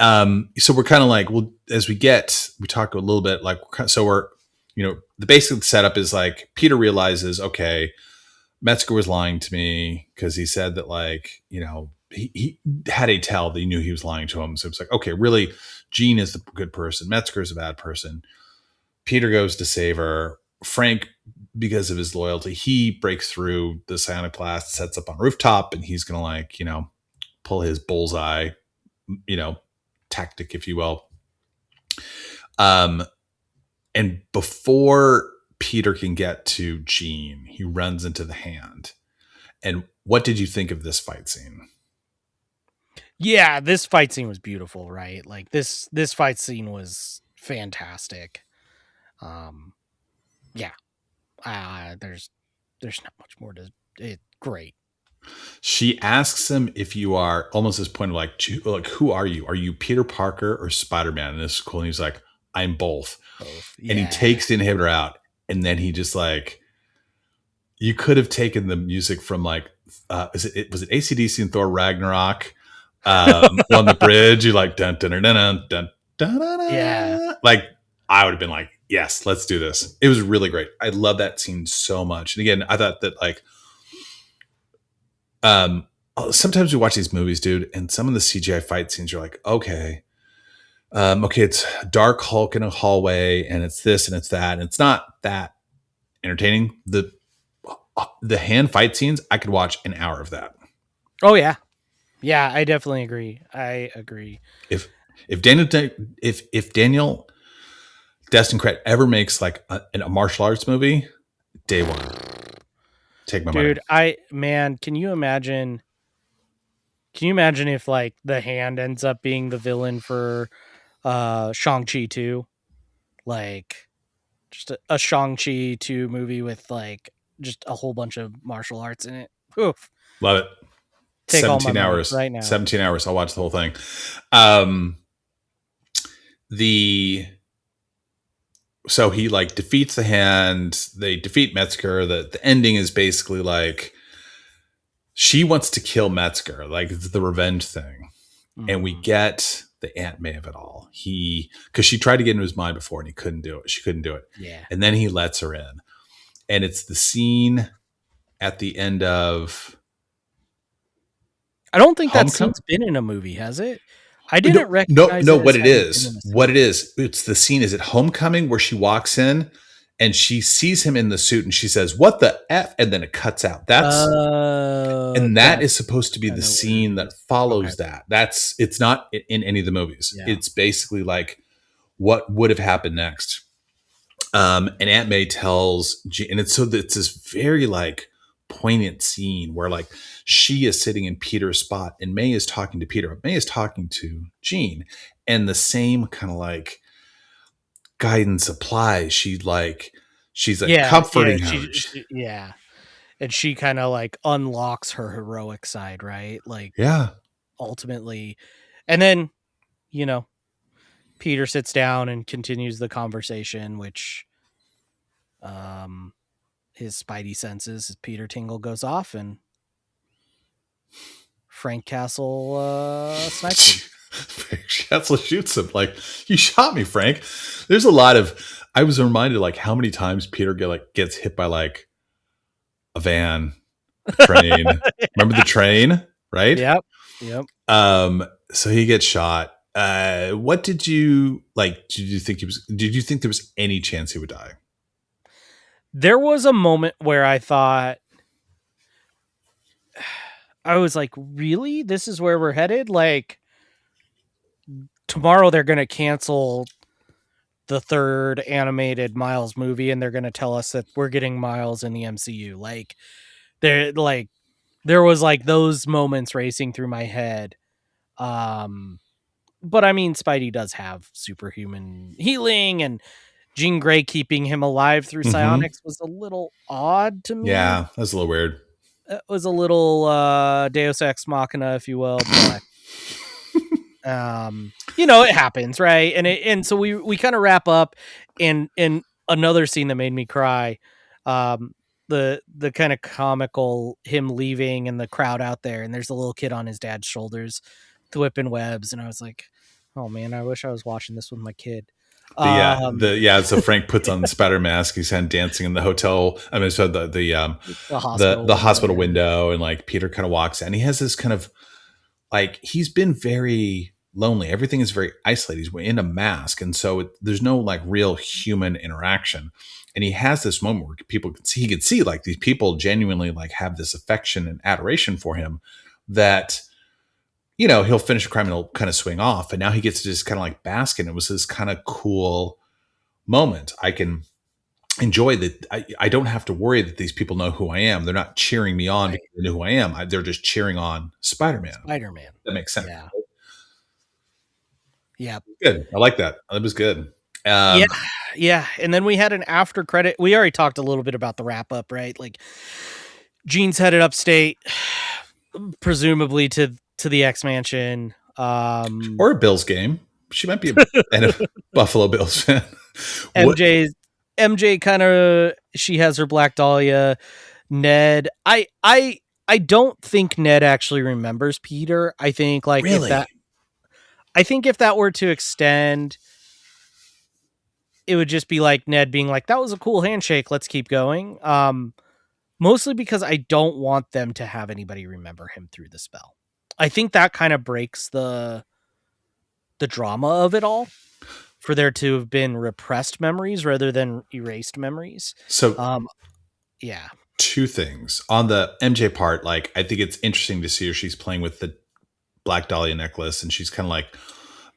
so we're kind of like, well, as we talk a little bit like, so we're the basic setup is like Peter realizes, okay, Metzger was lying to me because he said that like he had a tell that he knew he was lying to him. So it's like, okay, really, Jean is the good person, Metzger is a bad person. Peter goes to save her. Frank, because of his loyalty, he breaks through the psionic blast, sets up on a rooftop, and he's gonna like pull his bullseye, tactic, if you will. And before Peter can get to Jean, he runs into the Hand. And what did you think of this fight scene? Yeah, this fight scene was beautiful, right? Like this fight scene was fantastic. Yeah. There's not much more to it. Great. She asks him if you are almost this point of like, who are you? Are you Peter Parker or Spider-Man? And this is cool. And he's like, I'm both. Both. And he Yeah. takes the inhibitor out, and then he just like, you could have taken the music from like, was it AC/DC and Thor Ragnarok? On the bridge, you like dun dun dun dun dun dun dun, Yeah. dun. Like, I would have been like, yes, let's do this. It was really great. I love that scene so much. And again, I thought that like, sometimes we watch these movies, dude, and some of the CGI fight scenes, you're like, okay, okay, it's dark Hulk in a hallway, and it's this and it's that, and it's not that entertaining. The hand fight scenes, I could watch an hour of that. Oh yeah. Yeah, I definitely agree. I agree. If Daniel Destin Cret ever makes like a martial arts movie, day one, take my Dude, money. can you imagine if like the hand ends up being the villain for Shang-Chi 2? Like just a Shang-Chi 2 movie with like just a whole bunch of martial arts in it. Oof. Love it. Take all my 17 money hours. right now. 17 hours. I'll watch the whole thing. So he like defeats the hand. They defeat Metzger. The ending is basically like she wants to kill Metzger, like it's the revenge thing. And we get the Aunt May of it all. Because she tried to get into his mind before and he couldn't do it. She couldn't do it. Yeah. And then he lets her in. And it's the scene at the end of I don't think that Homecoming. scene's been in a movie, has it? I didn't No, no, recognize no. it as What it having been in a is, scene. what it is. It's the scene is at Homecoming where she walks in and she sees him in the suit and she says, "What the f?" And then it cuts out. That is supposed to be the scene that follows that. It's not in any of the movies. Yeah. It's basically like what would have happened next. And Aunt May tells, and it's this very like poignant scene where like she is sitting in Peter's spot and May is talking to Peter, but May is talking to Jean, and the same kind of like guidance applies. She's like comforting her. Yeah. And she kind of like unlocks her heroic side, right? Like, yeah, ultimately. And then, Peter sits down and continues the conversation, which his spidey senses, his Peter tingle goes off and Frank Castle snipes him. Frank Castle shoots him like, you shot me, Frank. There's a lot of, I was reminded like how many times Peter gets hit by like a van, train. Remember the train, right? Yep. So he gets shot. What did you like? Did you think there was any chance he would die? There was a moment where I thought, I was like, really? This is where we're headed? Like, tomorrow they're going to cancel the third animated Miles movie and they're going to tell us that we're getting Miles in the MCU. Like, there was like those moments racing through my head. But I mean, Spidey does have superhuman healing, and Jean Grey keeping him alive through psionics was a little odd to me. Yeah, that's a little weird. It was a little Deus Ex Machina, if you will. But it happens, right? And so we kind of wrap up in another scene that made me cry. The kind of comical him leaving and the crowd out there, and there's a little kid on his dad's shoulders whipping webs, and I was like, oh man, I wish I was watching this with my kid. So Frank puts on the spider mask. He's kind of dancing in the hotel. I mean, so the hospital window, and like Peter kind of walks in. And he has this kind of like, he's been very lonely. Everything is very isolated. He's in a mask, and so there's no like real human interaction. And he has this moment where he could see like these people genuinely like have this affection and adoration for him that, he'll finish a crime and he'll kind of swing off. And now he gets to just kind of like bask in it. It was this kind of cool moment. I can enjoy that. I don't have to worry that these people know who I am. They're not cheering me on because they know who I am. They're just cheering on Spider-Man. That makes sense. Yeah. Good. I like that. That was good. Yeah. And then we had an after credit. We already talked a little bit about the wrap up, right? Like, Jean's headed upstate, presumably to the X Mansion, or a Bills game. She might be a Buffalo Bills fan. What? MJ kind of, she has her Black Dahlia. Ned, I don't think Ned actually remembers Peter. I think like Really? if that were to extend, it would just be like Ned being like, that was a cool handshake, let's keep going. Mostly because I don't want them to have anybody remember him through the spell. I think that kind of breaks the drama of it all, for there to have been repressed memories rather than erased memories. So, Yeah. two things on the MJ part. Like, I think it's interesting to see her. She's playing with the Black Dahlia necklace, and she's kind of like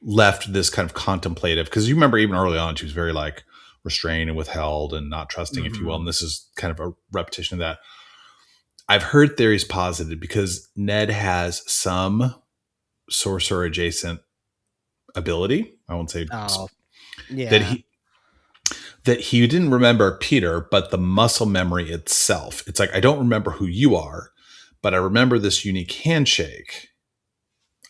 left this kind of contemplative, because you remember even early on she was very like restrained and withheld and not trusting, if you will. And this is kind of a repetition of that. I've heard theories posited because Ned has some sorcerer adjacent ability. I won't say Yeah. that he didn't remember Peter, but the muscle memory itself. It's like, I don't remember who you are, but I remember this unique handshake.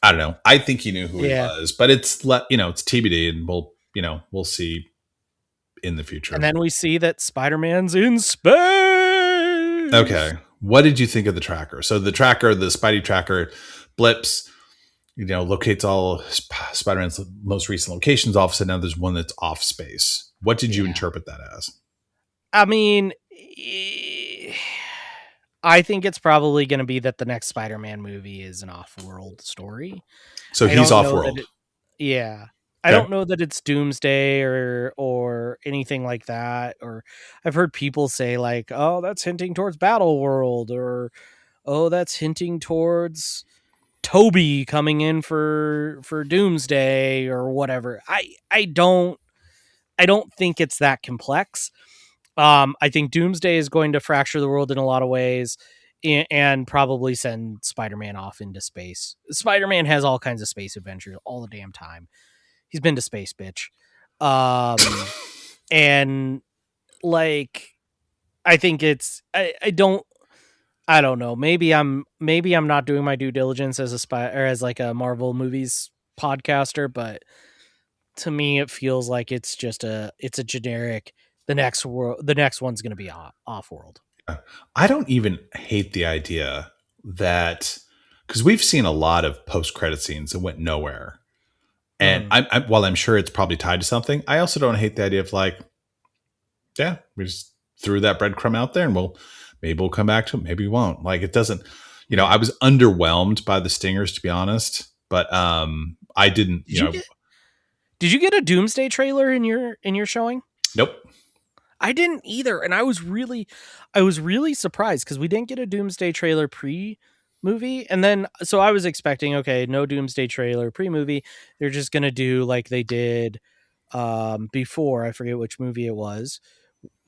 I don't know. I think he knew who he was, but it's it's TBD, and we'll see in the future. And then we see that Spider-Man's in space. Okay. What did you think of the tracker? So the tracker, the Spidey tracker, blips, locates all Spider-Man's most recent locations. All of a sudden, now there's one that's off space. What did you interpret that as? I mean, I think it's probably going to be that the next Spider-Man movie is an off-world story. So he's off-world. I don't know that it's Doomsday or anything like that. Or I've heard people say like, oh, that's hinting towards Battle World, or oh, that's hinting towards Toby coming in for Doomsday or whatever. I don't think it's that complex. I think Doomsday is going to fracture the world in a lot of ways and probably send Spider-Man off into space. Spider-Man has all kinds of space adventures all the damn time. He's been to space, bitch. And like, I think it's, I don't know. Maybe I'm not doing my due diligence as as like a Marvel movies podcaster, but to me, it feels like it's just it's a generic, the next one's going to be off world. I don't even hate the idea that, because we've seen a lot of post-credit scenes that went nowhere. And while I'm sure it's probably tied to something, I also don't hate the idea of like, yeah, we just threw that breadcrumb out there, and maybe we'll come back to it. Maybe we won't. Like, it doesn't, I was underwhelmed by the stingers, to be honest, but I didn't, Did you get a Doomsday trailer in your showing? Nope. I didn't either, and I was really surprised because we didn't get a Doomsday trailer pre-movie, and then so I was expecting, okay, no Doomsday trailer pre-movie. They're just gonna do like they did before. I forget which movie it was,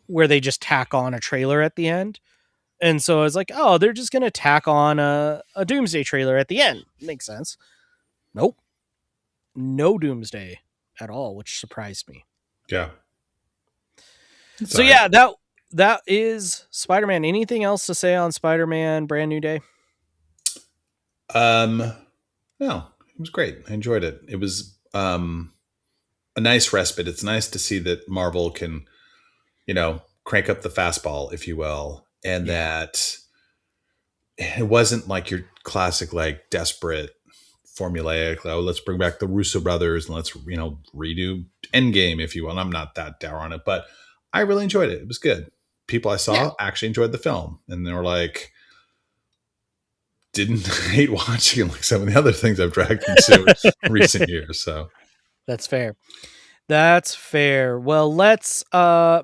where they just tack on a trailer at the end. And so I was like, oh, they're just gonna tack on a Doomsday trailer at the end. Makes sense. Nope, no Doomsday at all, which surprised me. Yeah. So yeah, that is Spider-Man. Anything else to say on Spider-Man Brand New Day? No, it was great. I enjoyed it. It was a nice respite. It's nice to see that Marvel can, crank up the fastball, if you will, and that it wasn't like your classic, like, desperate formulaic, oh, let's bring back the Russo brothers and let's, redo Endgame, if you will. And I'm not that dour on it, but I really enjoyed it. It was good. People I saw actually enjoyed the film, and they were like, didn't hate watching like some of the other things I've dragged into recent years. So that's fair. Well, let's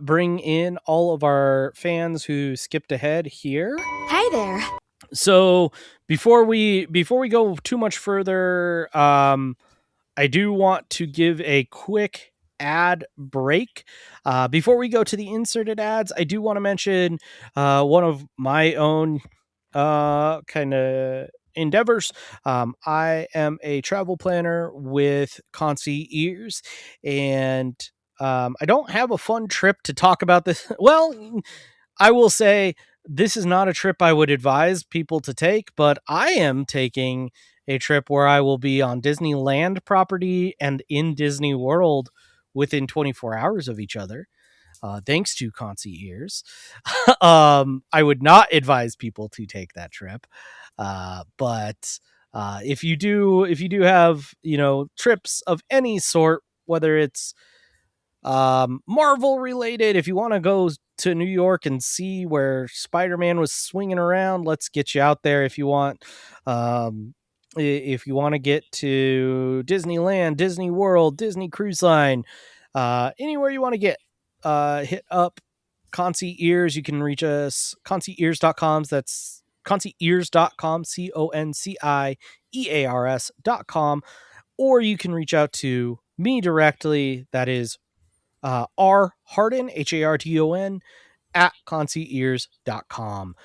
bring in all of our fans who skipped ahead here. Hi there. So before we go too much further, I do want to give a quick ad break. Before we go to the inserted ads, I do want to mention one of my own kind of endeavors. I am a travel planner with Concierge, and I don't have a fun trip to talk about this. Well, I will say this is not a trip I would advise people to take, but I am taking a trip where I will be on Disneyland property and in Disney World within 24 hours of each other. Thanks to concierge. I would not advise people to take that trip. But if you do have, trips of any sort, whether it's Marvel related, if you want to go to New York and see where Spider-Man was swinging around, let's get you out there. If you want, if you want to get to Disneyland, Disney World, Disney Cruise Line, anywhere you want to get, hit up concierge. You can reach us concierge.com. That's concierge.com, conciears.com, or you can reach out to me directly. That is R Hardon, Hardon, at concierge.com.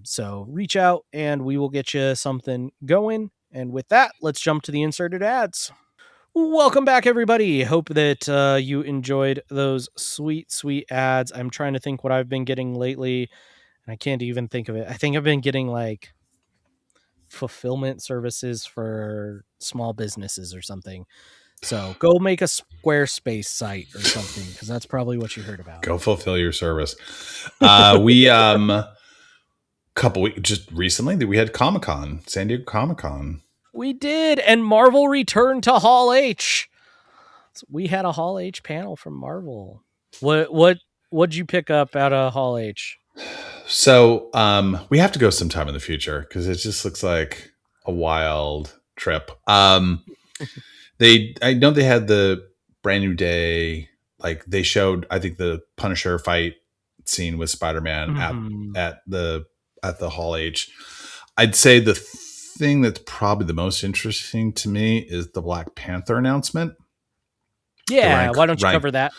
So reach out and we will get you something going. And with that, let's jump to the inserted ads. Welcome back, everybody. Hope that you enjoyed those sweet, sweet ads. I'm trying to think what I've been getting lately, and I can't even think of it. I think I've been getting like fulfillment services for small businesses or something. So go make a Squarespace site or something, because that's probably what you heard about. Go fulfill your service. Couple weeks just recently that we had Comic-Con, San Diego Comic-Con. We did, and Marvel returned to Hall H. So we had a Hall H panel from Marvel. What'd you pick up out of Hall H? So we have to go sometime in the future because it just looks like a wild trip. I know they had the Brand New Day, like they showed, I think, the Punisher fight scene with Spider-Man at the Hall H. I'd say the thing that's probably the most interesting to me is the Black Panther announcement. Yeah, why don't you cover that?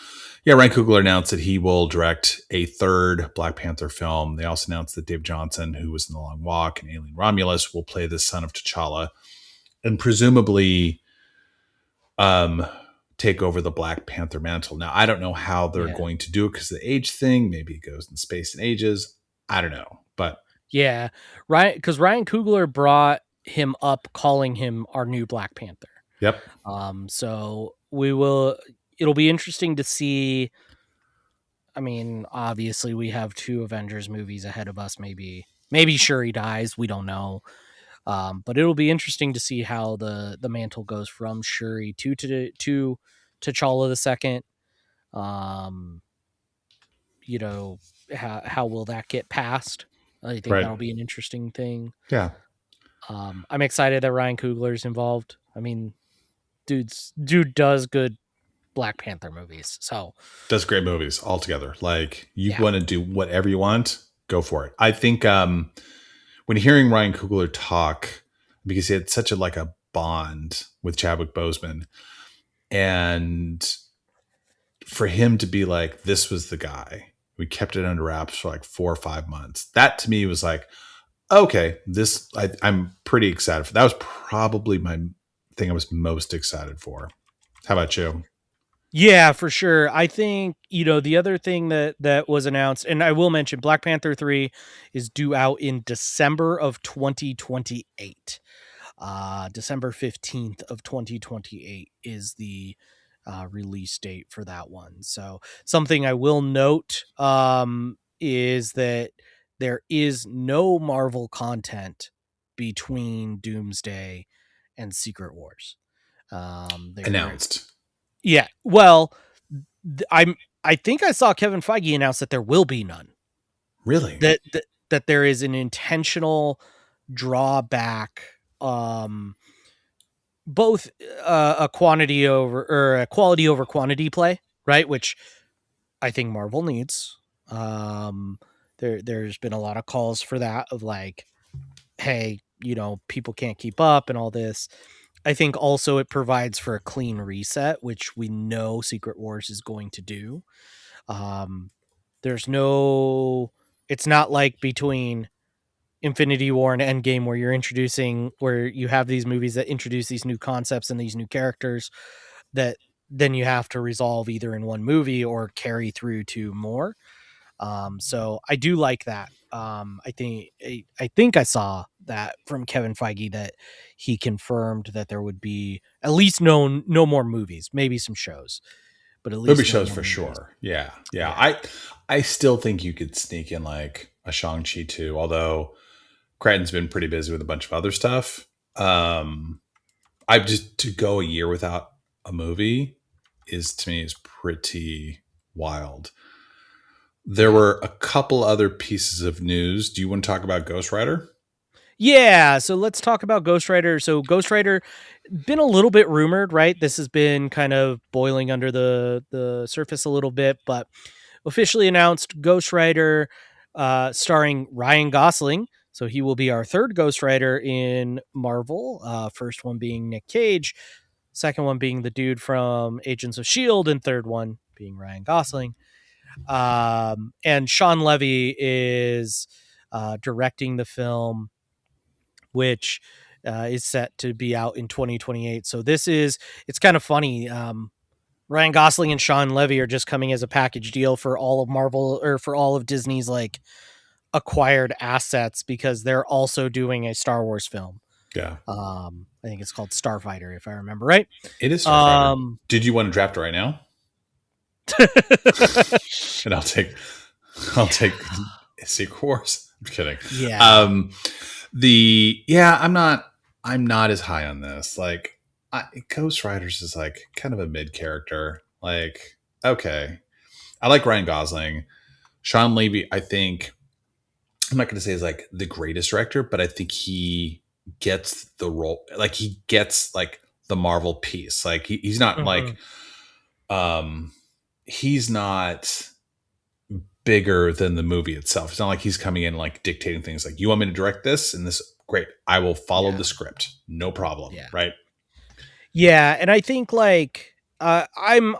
Yeah, Ryan Coogler announced that he will direct a third Black Panther film. They also announced that Dave Johnson, who was in The Long Walk, and Alien Romulus will play the son of T'Challa and presumably take over the Black Panther mantle. Now, I don't know how they're going to do it because of the age thing. Maybe it goes in space and ages. I don't know. But yeah, right, because Ryan Coogler brought him up calling him our new Black Panther. Yep. So it'll be interesting to see. I mean, obviously we have 2 Avengers movies ahead of us. Maybe Shuri dies. We don't know. But it'll be interesting to see how the mantle goes from Shuri to T'Challa II. How will that get passed? I think that'll be an interesting thing. Yeah. I'm excited that Ryan Coogler's involved. I mean, dude does good Black Panther movies. So does great movies altogether. Like you want to do whatever you want, go for it. I think when hearing Ryan Coogler talk, because he had such a bond with Chadwick Boseman, and for him to be like, this was the guy, we kept it under wraps for like 4 or 5 months. That to me was like, okay, I'm pretty excited for. That was probably my thing I was most excited for. How about you? Yeah, for sure. I think, the other thing that was announced, and I will mention Black Panther 3 is due out in December of 2028. December 15th of 2028 is the release date for that one. So something I will note is that there is no Marvel content between Doomsday and Secret Wars. Announced. Yeah. Well, I think I saw Kevin Feige announce that there will be none. Really? That there is an intentional drawback, both a quality over quantity play, right? Which I think Marvel needs. There's been a lot of calls for that of like, hey, people can't keep up and all this. I think also it provides for a clean reset, which we know Secret Wars is going to do. It's not like between Infinity War and Endgame where you have these movies that introduce these new concepts and these new characters that then you have to resolve either in one movie or carry through to more. So I do like that. I think I saw that from Kevin Feige that he confirmed that there would be at least no more movies, maybe some shows, but at Movie least no shows more for movies. sure. Yeah. Yeah. Yeah. I still think you could sneak in like a Shang-Chi too, although Crichton's been pretty busy with a bunch of other stuff. I just to go a year without a movie is to me is pretty wild. There Yeah. were a couple other pieces of news. Do you want to talk about Ghost Rider? Yeah, so let's talk about Ghost Rider. So Ghost Rider been a little bit rumored, right? This has been kind of boiling under the surface a little bit, but officially announced Ghost Rider starring Ryan Gosling. So he will be our third Ghost Rider in Marvel. First one being Nick Cage, second one being the dude from Agents of S.H.I.E.L.D., and third one being Ryan Gosling. And Sean Levy is directing the film, which is set to be out in 2028. So it's kind of funny. Ryan Gosling and Sean Levy are just coming as a package deal for all of Marvel or for all of Disney's like acquired assets because they're also doing a Star Wars film. Yeah. I think it's called Starfighter, if I remember right. It is Starfighter. Um, Did you want to draft it right now? And I'll take Secret Wars. I'm kidding. yeah. I'm not as high on this. Like Ghost Riders is like kind of a mid character. Like, okay. I like Ryan Gosling. Sean Levy, I think I'm not gonna say is like the greatest director, but I think he gets the role, like he gets like the Marvel piece. Like he's not like Mhm. he's not bigger than the movie itself. It's not like he's coming in like dictating things like, you want me to direct this and this, great, I will follow Yeah. the script, no problem, Yeah. right? Yeah, and I think like I'm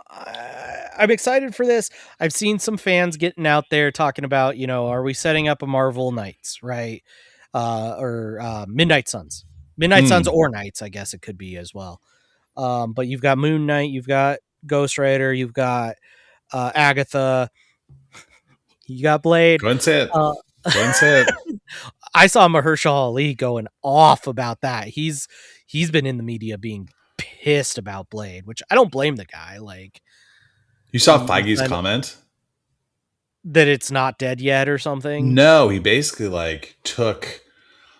excited for this. I've seen some fans getting out there talking about, are we setting up a Marvel Knights, right? Or Midnight Suns. Midnight Suns Mm. or Knights, I guess it could be as well. But you've got Moon Knight, you've got Ghost Rider, you've got Agatha, you got Blade. Go ahead and say it. Uh, Go ahead and say it. I saw Mahershala Ali going off about that. He's been in the media being pissed about Blade, which I don't blame the guy. Like You saw he's Feige's kind of, comment? that it's not dead yet or something. No, he basically like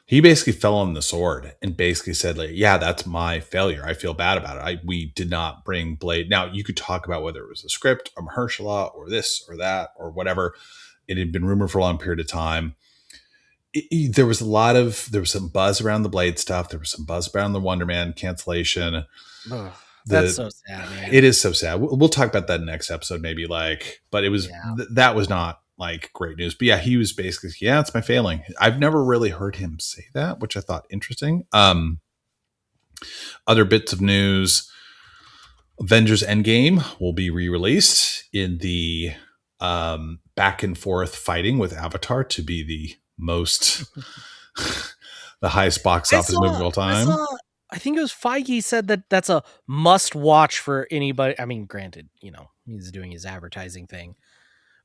he basically fell on the sword and basically said like, yeah, that's my failure. I feel bad about it. We did not bring Blade. Now you could talk about whether it was a script, a Mahershala, or this or that or whatever. It had been rumored for a long period of time. There was some buzz around the Blade stuff. There was some buzz around the Wonder Man cancellation. Ugh, that's The so sad, man. It is so sad. We'll talk about that next episode, maybe. Like, but it was Yeah. that was not like great news. But yeah, he was basically, yeah, it's my failing. I've never really heard him say that, which I thought interesting. Other bits of news: Avengers Endgame will be re-released in the back and forth fighting with Avatar to be the most the highest box I office movie of saw all I time. saw I think it was Feige said that that's a must watch for anybody. I mean, granted, he's doing his advertising thing,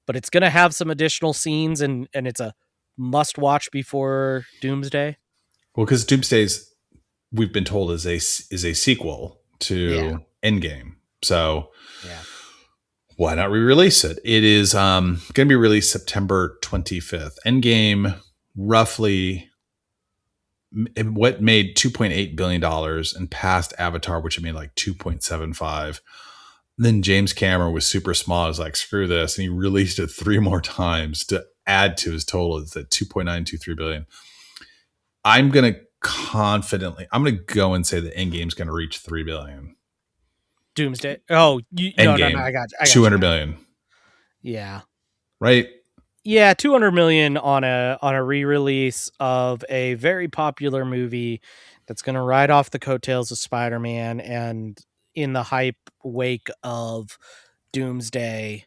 but it's going to have some additional scenes and it's a must watch before Doomsday. Well, because Doomsday's, we've been told, is a sequel Yeah. to Endgame. So Yeah. why not re-release it? It is going to be released September 25th. Endgame roughly what made $2.8 billion and passed Avatar, which had made like 2.75. Then James Cameron was super small. I was like, screw this. And he released it 3 more times to add to his total. It's at 2.923 billion. I'm going to go and say that Endgame's going to reach 3 billion. Doomsday. Oh, no, Endgame, I got you. 200 million. Yeah. Right? Yeah, 200 million on a re-release of a very popular movie that's going to ride off the coattails of Spider-Man and in the hype wake of Doomsday.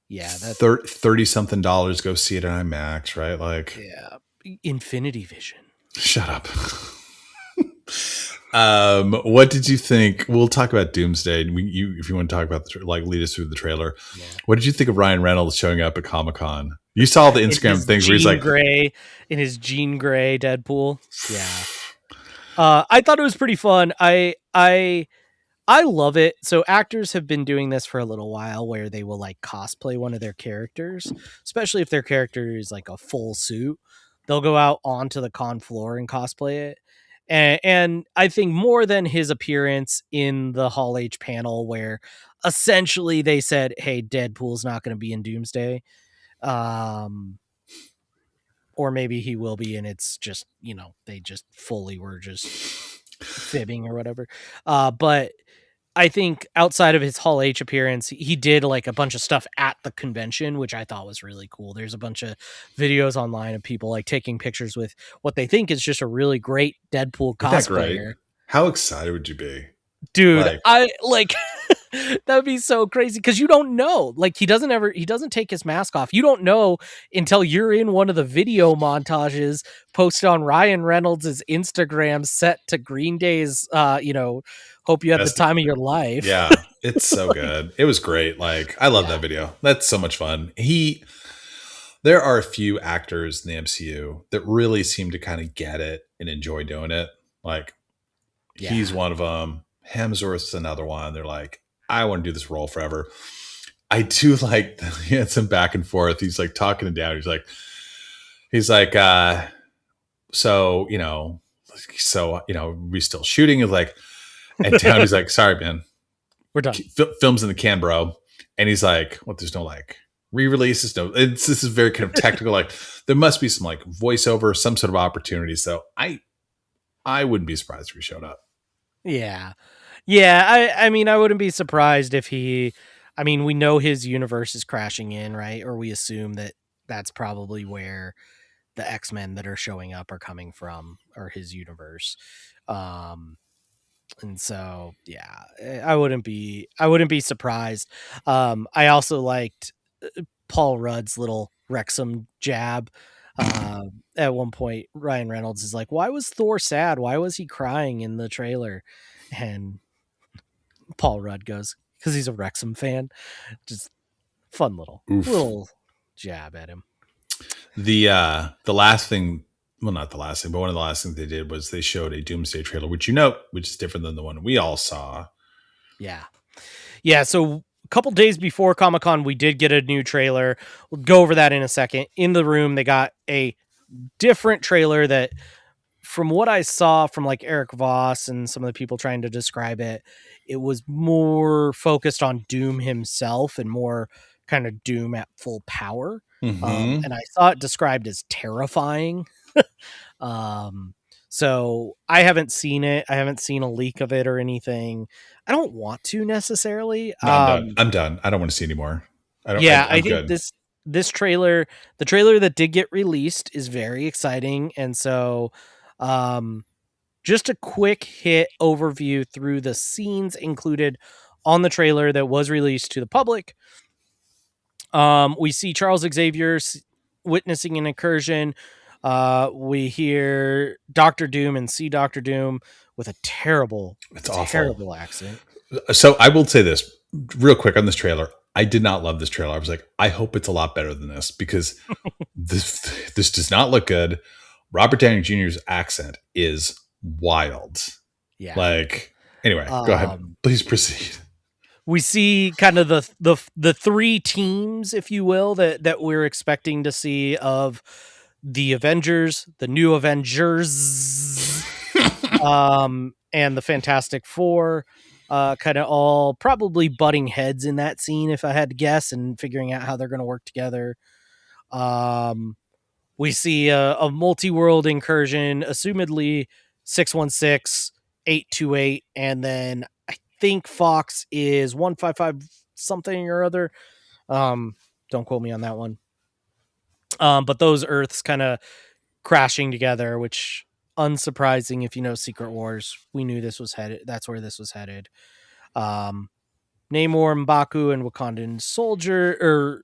Yeah, that's 30 something dollars, go see it on IMAX, right? Like, yeah, Infinity Vision. shut up. What did you think? We'll talk about Doomsday. If you want to talk about lead us through the trailer. Yeah. What did you think of Ryan Reynolds showing up at Comic-Con? You saw the In Instagram his things where he's Jean like, Grey, Deadpool. Yeah. I thought it was pretty fun. I love it. So actors have been doing this for a little while where they will like cosplay one of their characters, especially if their character is like a full suit. They'll go out onto the con floor and cosplay it. And I think more than his appearance in the Hall H panel where essentially they said, "Hey, Deadpool's not going to be in Doomsday." Um or maybe he will be and it's just, they just fully were just fibbing or whatever. But I think outside of his Hall H appearance, he did like a bunch of stuff at the convention, which I thought was really cool. There's a bunch of videos online of people like taking pictures with what they think is just a really great Deadpool "Isn't that great? cosplayer. How excited would you be, Dude, like, I like that would be so crazy because you don't know. Like he doesn't take his mask off. You don't know until you're in one of the video montages posted on Ryan Reynolds' Instagram set to Green Day's hope you had the best?" time of your life. Yeah, it's so Like, good. It was great. Like, I love yeah. that video. That's so much fun. There are a few actors in the MCU that really seem to kind of get it and enjoy doing it. Like, he's Yeah. one of them. Hemsworth's another one. They're like, I want to do this role forever. I do like he had some back and forth. He's like talking it down. He's like, so we still shooting. Is like, and down he's like, sorry, man, We're done. films in the can, bro. And he's like, what? There's no like re-releases. No, this is very kind of technical. Like, there must be some like voiceover, some sort of opportunity. So I wouldn't be surprised if he showed up. Yeah. Yeah, I mean I wouldn't be surprised if we know his universe is crashing in, right? Or we assume that that's probably where the X-Men that are showing up are coming from, or his universe. Um and so yeah, I wouldn't be surprised. I also liked Paul Rudd's little Wrexham jab. At one point Ryan Reynolds is like, "Why was Thor sad? Why was he crying in the trailer?" And Paul Rudd goes, "Because he's a Wrexham fan." Just fun Oof. little jab at him. The last thing, well, not the last thing, but one of the last things they did was they showed a Doomsday trailer, which is different than the one we all saw. Yeah. Yeah, so a couple days before Comic-Con, we did get a new trailer. We'll go over that in a second. In the room, they got a different trailer that, from what I saw from like Eric Voss and some of the people trying to describe it, it was more focused on Doom himself and more kind of Doom at full power. Mm-hmm. And I saw it described as terrifying. um, so I haven't seen it. I haven't seen a leak of it or anything. I don't want to necessarily. No, I'm done. I'm done. I don't want to see anymore. I don't. Yeah, I I'm think good. this trailer, the trailer that did get released, is very exciting, and so um just a quick hit overview through the scenes included on the trailer that was released to the public. We see Charles Xavier witnessing an incursion. We hear Doctor Doom and see Doctor Doom with a terrible, It's awful. terrible accent. So I will say this real quick on this trailer. I did not love this trailer. I was like, I hope it's a lot better than this because this does not look good. Robert Downey Jr.'s accent is wild. Yeah. Like, anyway, go ahead. Please proceed. We see kind of the three teams, if you will, that we're expecting to see of the Avengers, the new Avengers, and the Fantastic Four, kind of all probably butting heads in that scene, if I had to guess, and figuring out how they're going to work together. We see a multi-world incursion, assumedly 616, 828, and then I think Fox is 155 something or other. Don't quote me on that one. But those Earths kind of crashing together, which unsurprising if you know Secret Wars. We knew this was headed. That's where this was headed. Namor, M'Baku, and Wakandan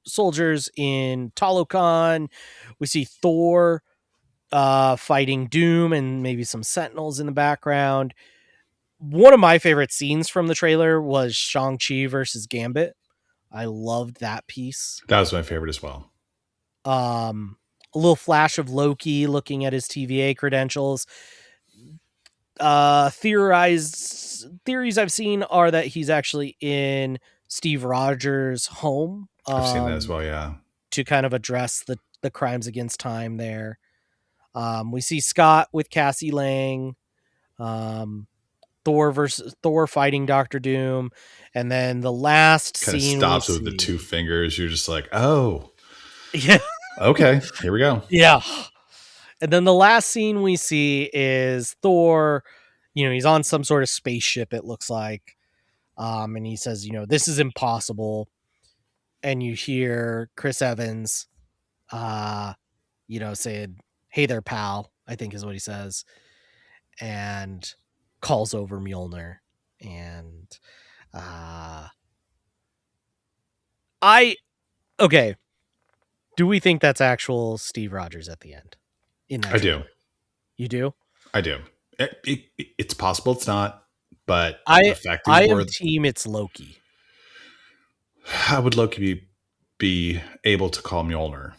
soldiers in Talokan. We see Thor fighting Doom and maybe some Sentinels in the background. one of my favorite scenes from the trailer was Shang-Chi versus Gambit. I loved that piece. That was my favorite as well. A little flash of Loki looking at his TVA credentials. Theories I've seen are that he's actually in Steve Rogers' home. I've seen that as well. Yeah. To kind of address the crimes against time there. We see Scott with Cassie Lang. Thor fighting Doctor Doom, and then the last kind of scene stops with the two fingers. You're just like, oh, yeah, okay, here we go. Yeah, and then the last scene we see is Thor. He's on some sort of spaceship. It looks like, and he says, this is impossible. And you hear Chris Evans, saying, "Hey there, pal," I think is what he says, and calls over Mjolnir, and okay. Do we think that's actual Steve Rogers at the end? I do. You do? I do. It's possible it's not, but I the fact I am team it's Loki. How would Loki be able to call Mjolnir?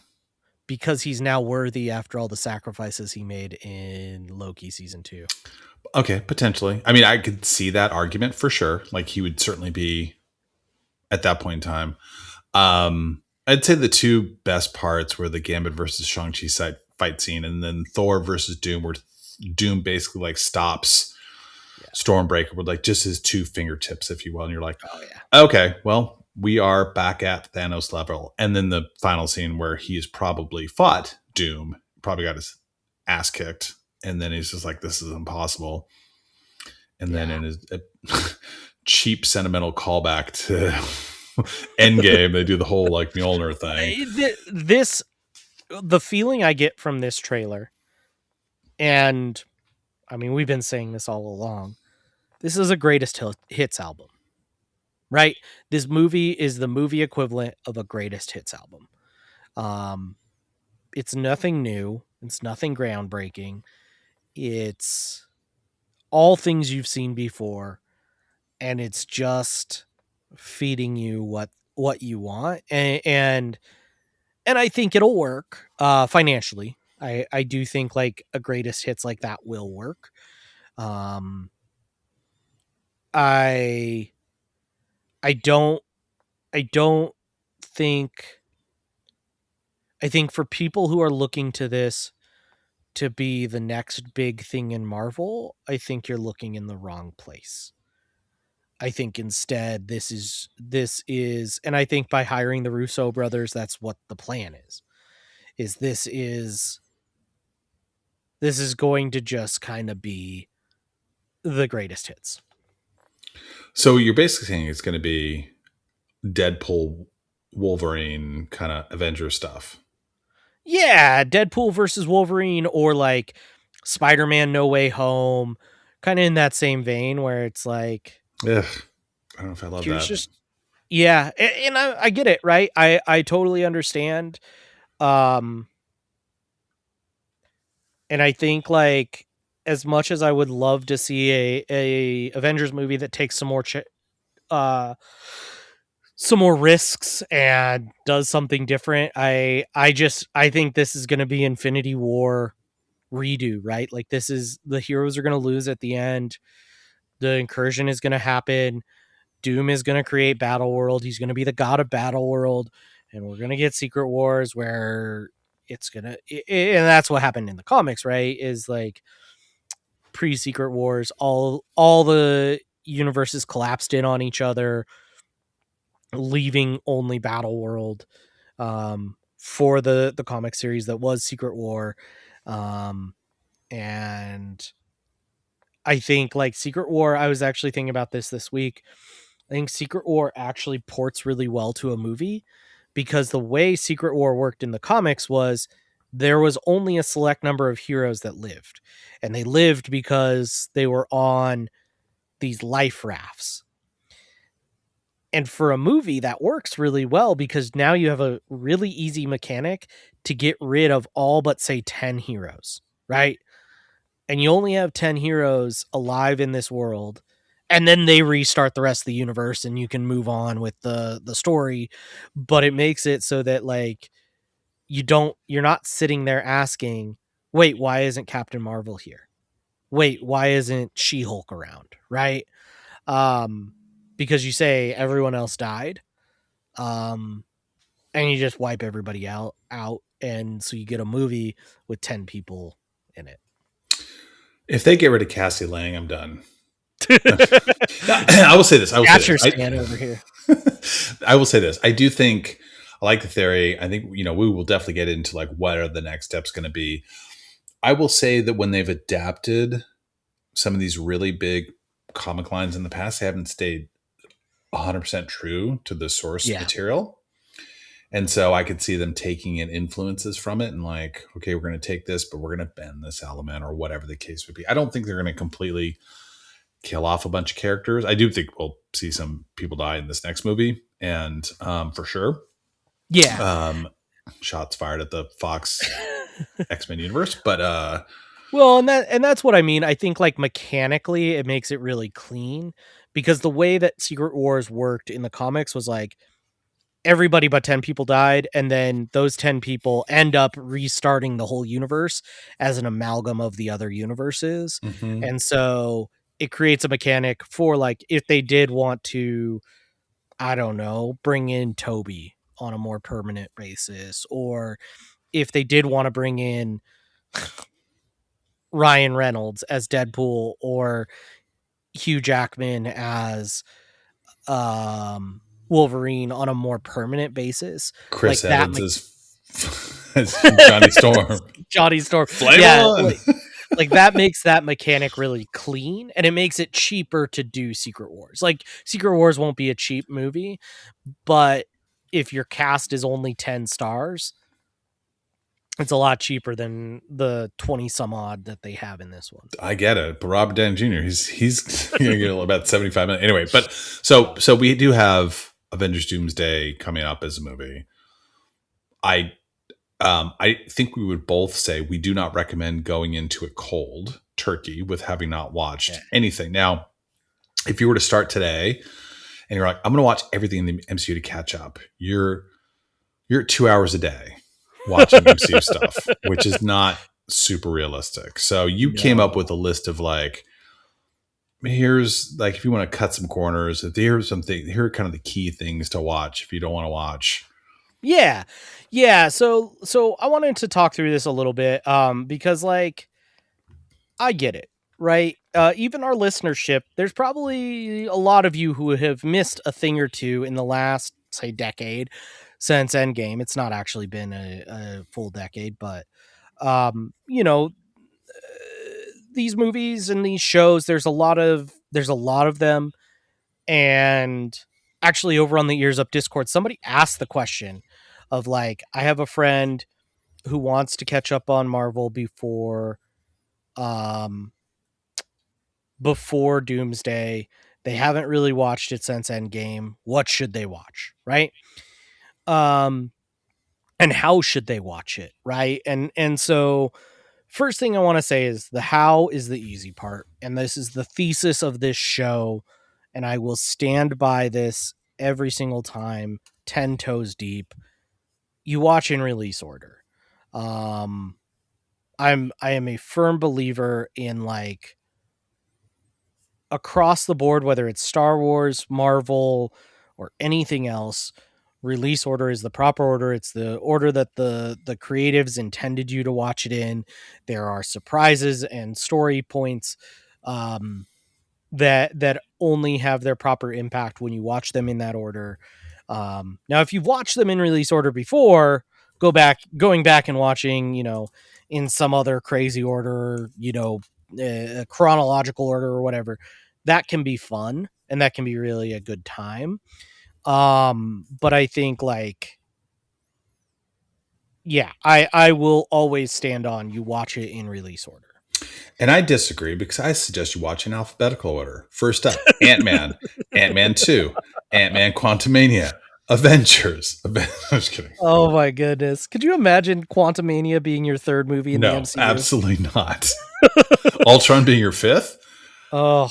Because he's now worthy after all the sacrifices he made in Loki season 2. Okay, potentially. I mean, I could see that argument for sure. Like he would certainly be at that point in time. I'd say the two best parts were the Gambit versus Shang-Chi fight scene, and then Thor versus Doom, where Doom basically like stops Stormbreaker with like just his two fingertips, if you will. And you're like, oh yeah, okay, well, we are back at Thanos level. And then the final scene where he's probably fought Doom, probably got his ass kicked, and then he's just like, this is impossible. And then in his cheap sentimental callback to Endgame, they do the whole like Mjolnir thing. The feeling I get from this trailer, and I mean, we've been saying this all along, this is a greatest hits album, right? This movie is the movie equivalent of a greatest hits album. It's nothing new. It's nothing groundbreaking. It's all things you've seen before, and it's just feeding you what you want, and I think it'll work financially. I do think like a greatest hits like that will work. I don't think I think for people who are looking to this to be the next big thing in Marvel, I think you're looking in the wrong place. I think instead this is and I think by hiring the Russo brothers, that's what the plan is. This is going to just kind of be the greatest hits. So you're basically saying it's going to be Deadpool, Wolverine kind of Avengers stuff. Yeah, Deadpool versus Wolverine, or like Spider-Man No Way Home, kind of in that same vein where it's like, ugh, I don't know if I love that. Yeah, and I get it, right? I totally understand. And I think like as much as I would love to see a Avengers movie that takes some more risks and does something different, I think this is going to be Infinity War redo, right? Like this is the heroes are going to lose at the end. The incursion is going to happen. Doom is going to create Battle World. He's going to be the god of Battle World, and we're going to get Secret Wars where it's going to, and that's what happened in the comics, right? Is like pre-Secret Wars, all the universes collapsed in on each other, leaving only Battle World for the comic series that was Secret War. And I think like Secret War, I was actually thinking about this week. I think Secret War actually ports really well to a movie because the way Secret War worked in the comics was there was only a select number of heroes that lived, and they lived because they were on these life rafts. And for a movie that works really well because now you have a really easy mechanic to get rid of all but say 10 heroes, right? And you only have 10 heroes alive in this world. and then they restart the rest of the universe and you can move on with the story. But it makes it so that like you're not sitting there asking, wait, why isn't Captain Marvel here? Wait, why isn't She-Hulk around? Right? Because you say everyone else died. And you just wipe everybody out, and so you get a movie with 10 people in it. If they get rid of Cassie Lang, I'm done. I will say this. That's your stand over here. I will say this. I do think I like the theory. I think, we will definitely get into like what are the next steps going to be. I will say that when they've adapted some of these really big comic lines in the past, they haven't stayed 100% true to the source material. And so I could see them taking in influences from it and like, okay, we're going to take this, but we're going to bend this element or whatever the case would be. I don't think they're going to completely kill off a bunch of characters. I do think we'll see some people die in this next movie, and for sure. Yeah. Shots fired at the Fox X-Men universe, but well, and that's what I mean. I think like mechanically it makes it really clean, because the way that Secret Wars worked in the comics was like everybody but 10 people died, and then those 10 people end up restarting the whole universe as an amalgam of the other universes. Mm-hmm. And so it creates a mechanic for like if they did want to, I don't know, bring in Toby on a more permanent basis, or if they did want to bring in Ryan Reynolds as Deadpool, or Hugh Jackman as Wolverine on a more permanent basis. Chris like Evans is Johnny Storm. Johnny Storm. Flame on! Like that makes that mechanic really clean, and it makes it cheaper to do Secret Wars. Like Secret Wars won't be a cheap movie, but if your cast is only 10 stars, it's a lot cheaper than the 20 some odd that they have in this one. I get it, but Robert Downey Jr. he's gonna get about 75 minutes anyway. But so we do have Avengers Doomsday coming up as a movie. I think we would both say we do not recommend going into it cold turkey with having not watched anything. Now, if you were to start today and you're like, I'm going to watch everything in the MCU to catch up, you're at 2 hours a day watching MCU stuff, which is not super realistic. So you came up with a list of like, here's like, if you want to cut some corners, if here's something, here are kind of the key things to watch if you don't want to watch. Yeah. So I wanted to talk through this a little bit, because like, I get it, right? Even our listenership, there's probably a lot of you who have missed a thing or two in the last, say, decade since Endgame. It's not actually been a full decade, but, these movies and these shows, there's a lot of them. And actually over on the Ears Up Discord, somebody asked the question of like, I have a friend who wants to catch up on Marvel before Doomsday. They haven't really watched it since Endgame. What should they watch? Right. And how should they watch it? Right. And so first thing I want to say is the how is the easy part. And this is the thesis of this show. And I will stand by this every single time, 10 toes deep. You watch in release order. I am a firm believer in like across the board, whether it's Star Wars, Marvel, or anything else, release order is the proper order. It's the order that the creatives intended you to watch it in. There are surprises and story points that only have their proper impact when you watch them in that order. Now, if you've watched them in release order before, going back and watching, in some other crazy order, chronological order or whatever, that can be fun and that can be really a good time. But I think like, I will always stand on you watch it in release order. And I disagree because I suggest you watch in alphabetical order. First up, Ant-Man, Ant-Man 2, Ant-Man Quantumania, Avengers. I'm just kidding. Oh my goodness. Could you imagine Quantumania being your third movie in the MCU? No, absolutely not. Ultron being your fifth? Oh,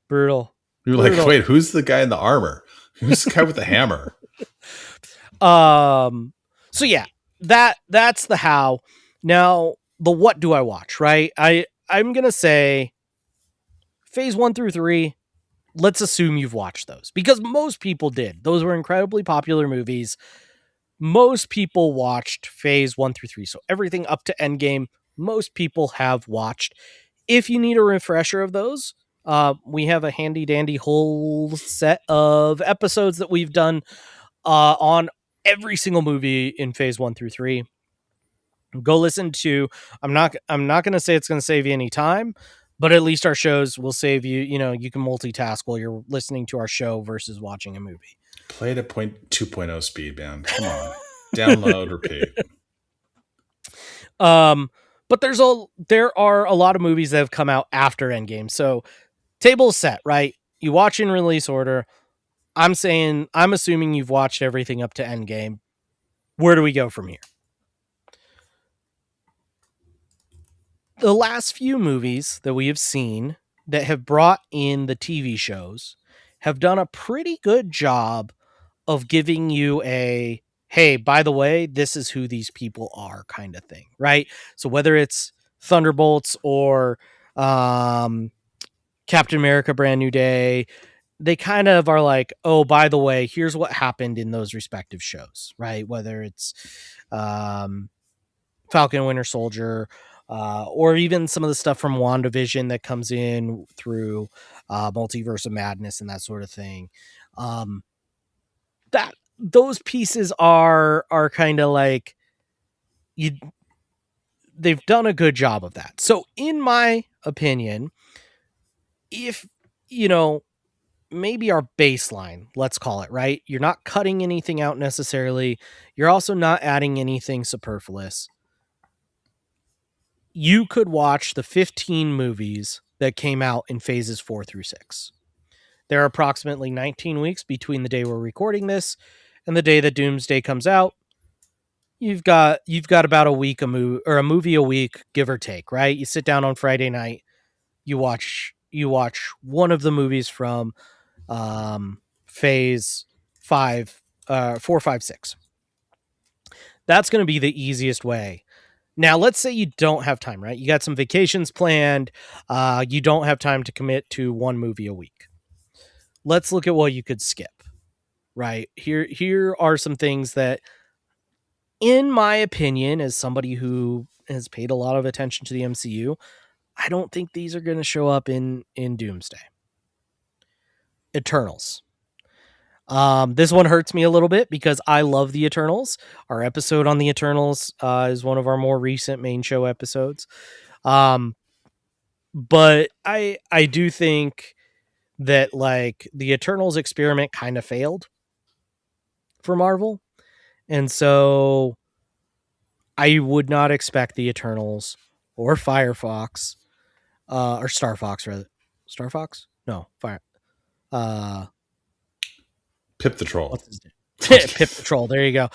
brutal. You're like, Brutal. wait, who's the guy in the armor? Who's the guy with the hammer? So yeah, that's the how. Now, the what do I watch, right? I'm going to say phase 1 through 3. Let's assume you've watched those because most people did. Those were incredibly popular movies. Most people watched phase 1 through 3. So everything up to Endgame, most people have watched. If you need a refresher of those, we have a handy dandy whole set of episodes that we've done on every single movie in phase 1 through 3. Go listen to. I'm not going to say it's going to save you any time, but at least our shows will save you. You can multitask while you're listening to our show versus watching a movie. Play it at 2.0 speed, man. Come on. Download, repeat. But there are a lot of movies that have come out after Endgame. So table is set, right? You watch in release order. I'm assuming you've watched everything up to Endgame. Where do we go from here? The last few movies that we have seen that have brought in the TV shows have done a pretty good job of giving you a, hey, by the way, this is who these people are kind of thing, right? So whether it's Thunderbolts or Captain America Brand New Day, they kind of are like, oh, by the way, here's what happened in those respective shows, right? Whether it's Falcon and Winter Soldier, or even some of the stuff from WandaVision that comes in through Multiverse of Madness and that sort of thing. That those pieces are kind of like they've done a good job of that. So in my opinion, if maybe our baseline, let's call it, right? You're not cutting anything out necessarily. You're also not adding anything superfluous. You could watch the 15 movies that came out in phases 4 through 6. There are approximately 19 weeks between the day we're recording this and the day that Doomsday comes out. You've got about a week a movie a week, give or take, right? You sit down on Friday night, you watch one of the movies from phase 5, 4, 5, 6. That's going to be the easiest way. Now, let's say you don't have time, right? You got some vacations planned. You don't have time to commit to one movie a week. Let's look at what you could skip, right? Here are some things that, in my opinion, as somebody who has paid a lot of attention to the MCU, I don't think these are going to show up in Doomsday. Eternals. This one hurts me a little bit because I love the Eternals. Our episode on the Eternals is one of our more recent main show episodes. But I do think that like the Eternals experiment kind of failed for Marvel. And so I would not expect the Eternals or Firefox or Star Fox rather. Star Fox? No, Fire. Pip the Troll. What's his name? Pip the Troll. There you go.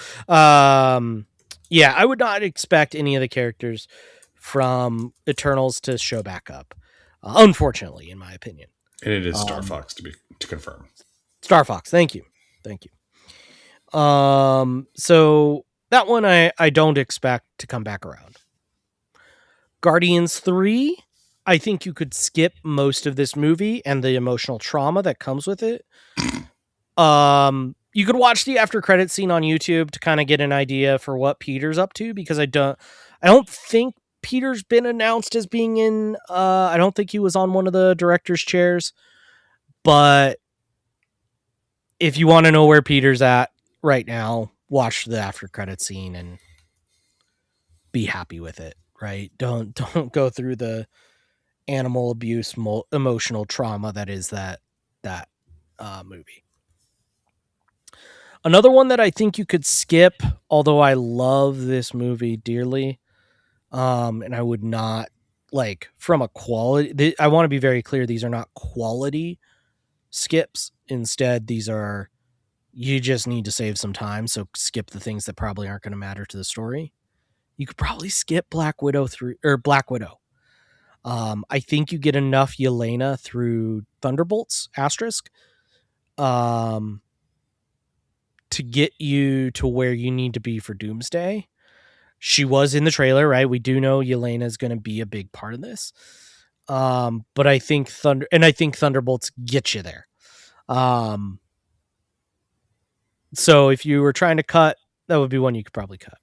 Yeah, I would not expect any of the characters from Eternals to show back up. Unfortunately, in my opinion. And it is Star Fox to confirm. Star Fox. Thank you. So that one I don't expect to come back around. Guardians 3, I think you could skip most of this movie and the emotional trauma that comes with it. You could watch the after credit scene on YouTube to kind of get an idea for what Peter's up to, because I don't think Peter's been announced as being in, I don't think he was on one of the director's chairs, but if you want to know where Peter's at right now, watch the after credit scene and be happy with it, right? Don't go through the animal abuse, emotional trauma that is that movie. Another one that I think you could skip, although I love this movie dearly, and I would not, like, from a quality, I want to be very clear, these are not quality skips. Instead, these are, you just need to save some time, so skip the things that probably aren't going to matter to the story. You could probably skip Black Widow. I think you get enough Yelena through Thunderbolts asterisk um, to get you to where you need to be for Doomsday. She was in the trailer, right? We do know Yelena is going to be a big part of this. But I think Thunderbolts get you there. So if you were trying to cut, that would be one you could probably cut.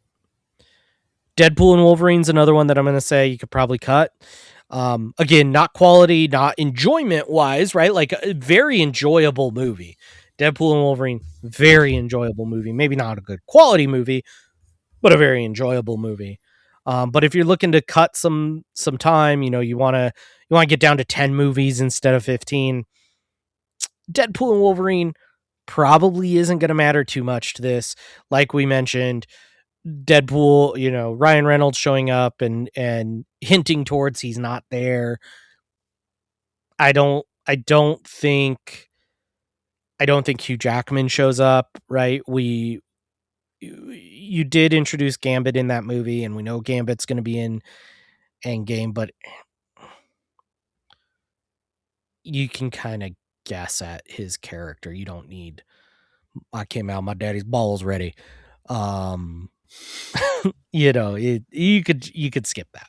Deadpool and Wolverine's another one that I'm going to say you could probably cut. Again, not quality, not enjoyment wise, right? Like a very enjoyable movie. Deadpool and Wolverine, very enjoyable movie. Maybe not a good quality movie, but a very enjoyable movie. But if you're looking to cut some time, you want to get down to 10 movies instead of 15. Deadpool and Wolverine probably isn't going to matter too much to this. Like we mentioned, Deadpool, Ryan Reynolds showing up and hinting towards he's not there. I don't think Hugh Jackman shows up, right? You did introduce Gambit in that movie, and we know Gambit's going to be in Endgame, but you can kind of guess at his character. You don't need I came out my daddy's balls ready. You could skip that.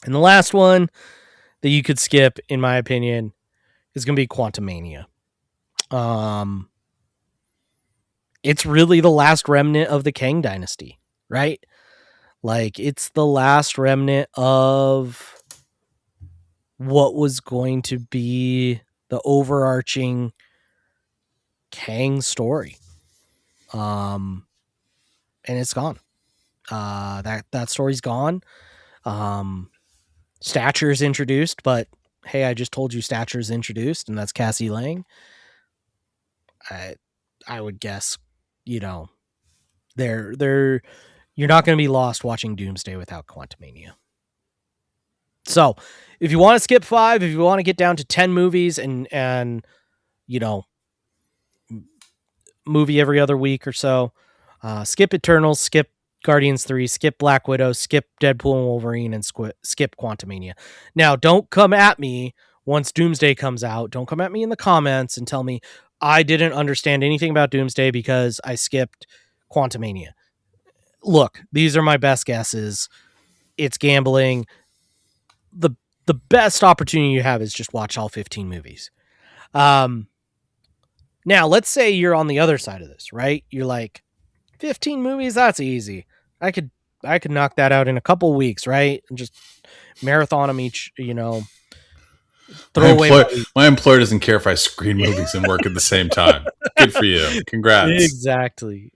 And the last one that you could skip, in my opinion, is going to be Quantumania. It's really the last remnant of the Kang dynasty, right? Like, it's the last remnant of what was going to be the overarching Kang story. And it's gone. That story's gone. Stature's introduced, but hey, I just told you Stature's introduced, and that's Cassie Lang. I would guess, they're you're not going to be lost watching Doomsday without Quantumania. So, if you want to skip 5, if you want to get down to 10 movies and movie every other week or so, skip Eternals, skip Guardians 3, skip Black Widow, skip Deadpool and Wolverine, and skip Quantumania. Now, don't come at me once Doomsday comes out. Don't come at me in the comments and tell me I didn't understand anything about Doomsday because I skipped Quantumania. Look, these are my best guesses. It's gambling. The best opportunity you have is just watch all 15 movies. Now, let's say you're on the other side of this, right? You're like, 15 movies, that's easy. I could knock that out in a couple weeks, right? And just marathon them each, My employer doesn't care if I screen movies and work at the same time. Good for you. Congrats. Exactly.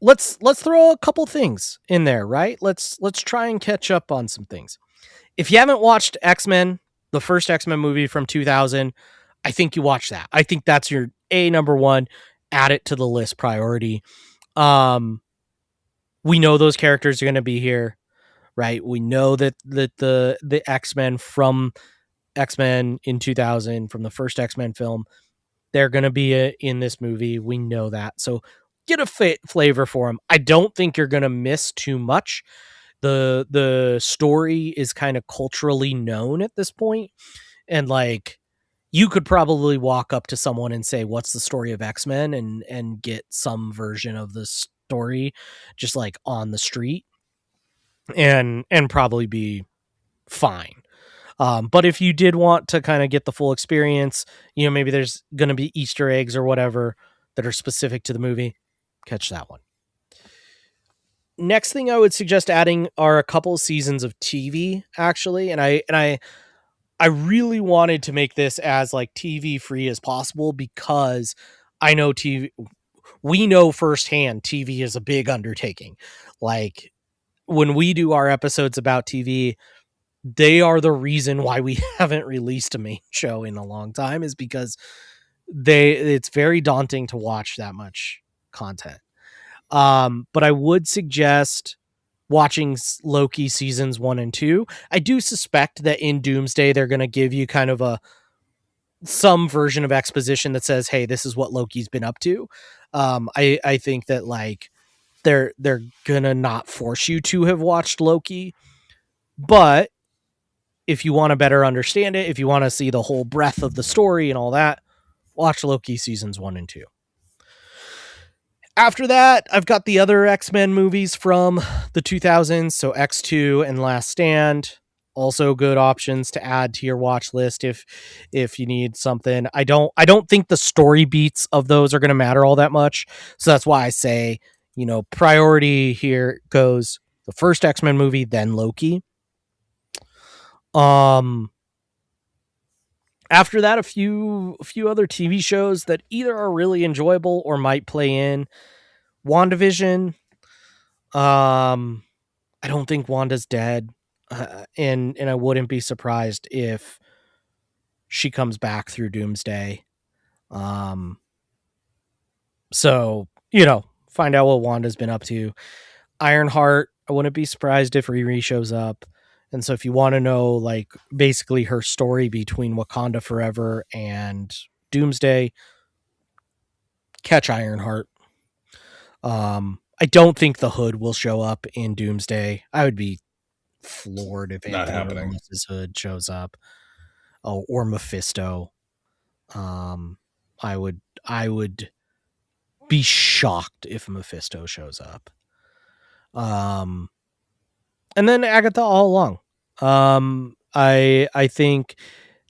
Let's throw a couple things in there, right? Let's try and catch up on some things. If you haven't watched X-Men, the first X-Men movie from 2000, I think you watch that. I think that's your number one. Add it to the list priority. We know those characters are going to be here, right? We know that the X-Men from X-Men in 2000, from the first X-Men film, they're going to be in this movie. We know that. So get a flavor for them. I don't think you're going to miss too much. The story is kind of culturally known at this point, and like, you could probably walk up to someone and say, what's the story of X-Men, and get some version of the story just like on the street and probably be fine. But if you did want to kind of get the full experience, maybe there's going to be Easter eggs or whatever that are specific to the movie, catch that one. Next thing I would suggest adding are a couple seasons of TV, actually. And I really wanted to make this as like TV free as possible, because I know we know firsthand TV is a big undertaking. Like, when we do our episodes about TV, they are the reason why we haven't released a main show in a long time, is because it's very daunting to watch that much content. But I would suggest watching Loki seasons 1 and 2. I do suspect that in Doomsday, they're going to give you kind of some version of exposition that says, hey, this is what Loki's been up to. I think that, like, they're gonna not force you to have watched Loki, but if you want to better understand it, if you want to see the whole breadth of the story and all that, watch Loki seasons 1 and 2. After that, I've got the other X-Men movies from the 2000s, so X2 and Last Stand. Also good options to add to your watch list if you need something. I don't think the story beats of those are going to matter all that much. So that's why I say, priority here goes the first X-Men movie, then Loki. After that, a few other TV shows that either are really enjoyable or might play in. WandaVision. I don't think Wanda's dead, and I wouldn't be surprised if she comes back through Doomsday. So find out what Wanda's been up to. Ironheart. I wouldn't be surprised if Riri shows up. And so if you want to know, like, basically her story between Wakanda Forever and Doomsday, catch Ironheart. I don't think the Hood will show up in Doomsday. I would be floored if Anthony Ramos' Hood shows up. Oh, or Mephisto. I would be shocked if Mephisto shows up. And then Agatha all along. I think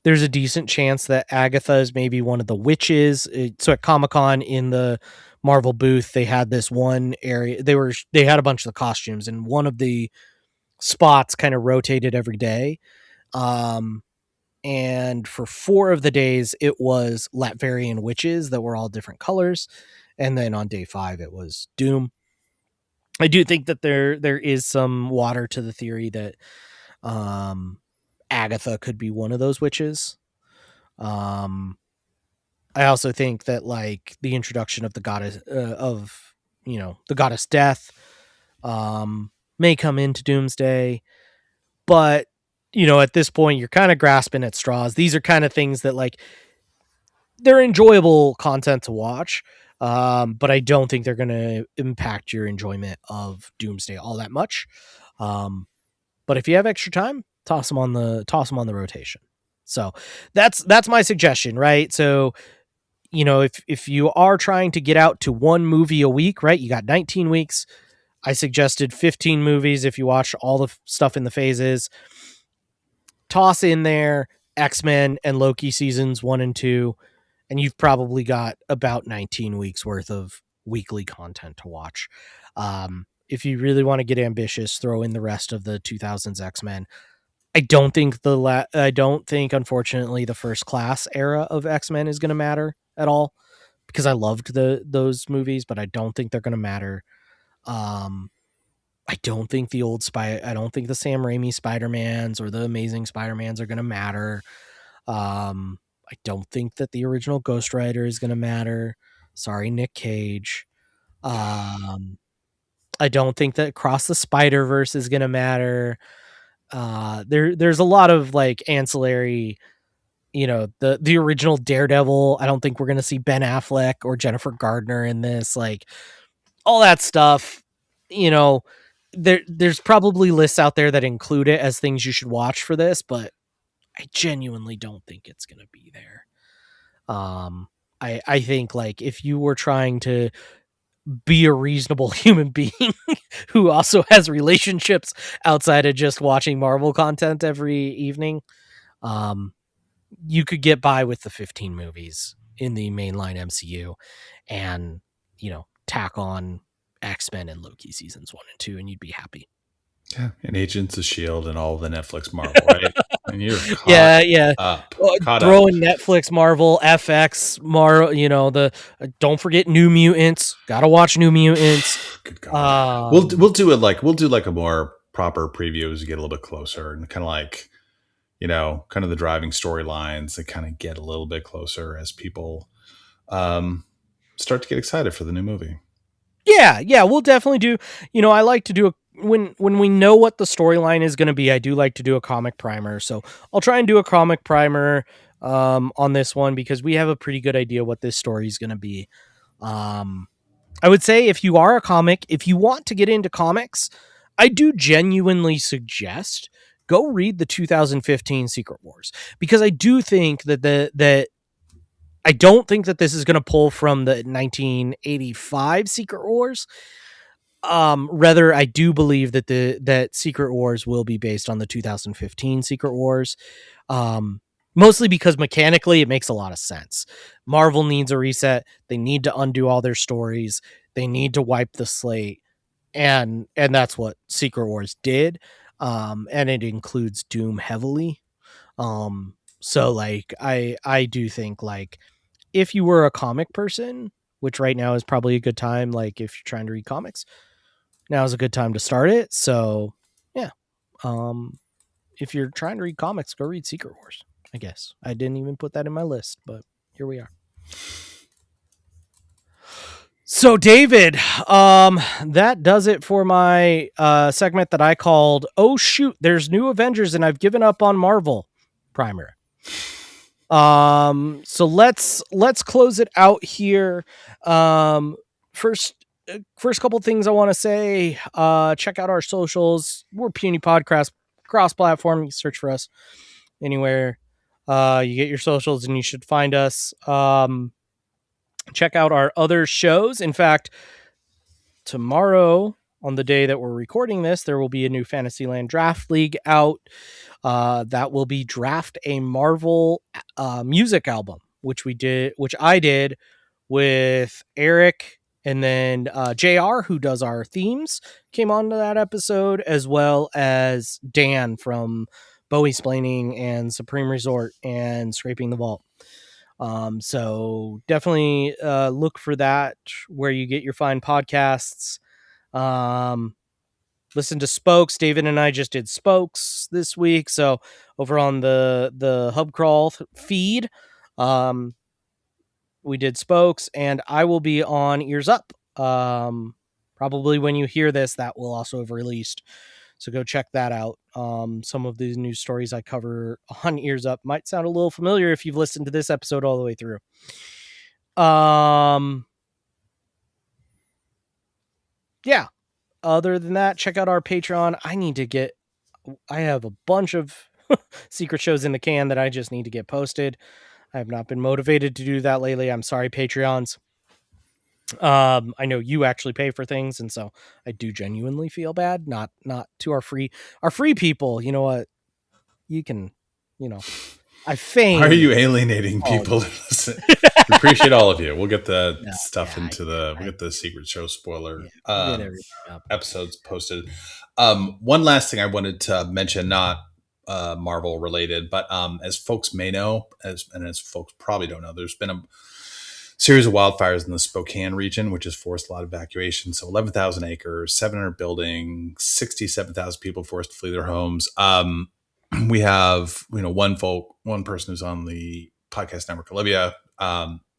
there's a decent chance that Agatha is maybe one of the witches. So at Comic-Con in the Marvel booth, they had this one area. They had a bunch of the costumes, and one of the spots kind of rotated every day. And for 4 of the days, it was Latverian witches that were all different colors. And then on day 5, it was Doom. I do think that there is some water to the theory that Agatha could be one of those witches. I also think that, like, the introduction of the goddess the goddess Death may come into Doomsday, but at this point you're kind of grasping at straws. These are kind of things that, like, they're enjoyable content to watch, but I don't think they're going to impact your enjoyment of Doomsday all that much. But if you have extra time, toss them on the rotation. So that's my suggestion, right? So if you are trying to get out to one movie a week, right? You got 19 weeks. I suggested 15 movies if you watch all the stuff in the phases. Toss in there X-Men and Loki seasons 1 and 2, and you've probably got about 19 weeks worth of weekly content to watch. If you really want to get ambitious, throw in the rest of the 2000s X-Men. I don't think unfortunately the First Class era of X-Men is going to matter at all, because I loved those movies, but I don't think they're going to matter. I don't think the Sam Raimi Spider-Mans or the Amazing Spider-Mans are going to matter. I don't think that the original Ghost Rider is going to matter. Sorry, Nick Cage. I don't think that Across the Spider-Verse is going to matter. There's a lot of, like, ancillary, the original Daredevil. I don't think we're going to see Ben Affleck or Jennifer Gardner in this, like, all that stuff. There's probably lists out there that include it as things you should watch for this, but I genuinely don't think it's going to be there. I think, like, if you were trying to be a reasonable human being who also has relationships outside of just watching Marvel content every evening, you could get by with the 15 movies in the mainline MCU and, tack on X-Men and Loki seasons 1 and 2, and you'd be happy. Yeah, and Agents of S.H.I.E.L.D. and all the Netflix Marvel, right? And you're caught throwing up. Netflix, Marvel, FX, don't forget New Mutants. Gotta watch New Mutants. Good God. We'll do like a more proper preview as we get a little bit closer, and kind of like, kind of the driving storylines that kind of get a little bit closer as people start to get excited for the new movie. Yeah, we'll definitely do. I like to do when we know what the storyline is going to be. I do like to do a comic primer, so I'll try and do a comic primer on this one, because we have a pretty good idea what this story is going to be. I would say if you are a comic, if you want to get into comics, I do genuinely suggest go read the 2015 Secret Wars, because I do think that I don't think that this is going to pull from the 1985 Secret Wars. Rather, I do believe that that Secret Wars will be based on the 2015 Secret Wars. Mostly because mechanically it makes a lot of sense. Marvel needs a reset. They need to undo all their stories. They need to wipe the slate, and that's what Secret Wars did. And it includes Doom heavily. So like I do think like if you were a comic person, which right now is probably a good time, like if you're trying to read comics, now is a good time to start it. So yeah. Um if you're trying to read comics, go read Secret Wars. I guess I didn't even put that in my list, but here we are. So David, that does it for my segment that I called "Oh shoot, there's new Avengers and I've given up on Marvel" primer. So let's close it out here. First first couple things I want to say, check out our socials. We're Puny Pod cross platform. You search for us anywhere you get your socials and you should find us. Check out our other shows. In fact, tomorrow, on the day that we're recording this, there will be a new Fantasyland Draft League out. That will be Draft a Marvel music album, which I did with Eric, and then JR, who does our themes, came on to that episode, as well as Dan from Bowie Splaining and Supreme Resort and Scraping the Vault. So definitely look for that where you get your fine podcasts. Listen to Spokes. David and I just did Spokes this week, so over on the Hub Crawl feed, we did Spokes, and I will be on Ears Up. Probably when you hear this, that will also have released. So go check that out. Some of these news stories I cover on Ears Up might sound a little familiar if you've listened to this episode all the way through. Yeah. Other than that, check out our Patreon. I have a bunch of secret shows in the can that I just need to get posted. I have not been motivated to do that lately. I'm sorry, Patreons. I know you actually pay for things, and so I do genuinely feel bad. Not to our free people. You know what? You can, I feign. Why are you alienating people? We appreciate all of you. We'll get the stuff into we'll get the secret show spoiler episodes posted. One last thing I wanted to mention, not Marvel related, but as folks may know, as folks probably don't know, there's been a series of wildfires in the Spokane region, which has forced a lot of evacuation. So 11,000 acres, 700 buildings, 67,000 people forced to flee their homes. We have, one person who's on the podcast network, Olivia,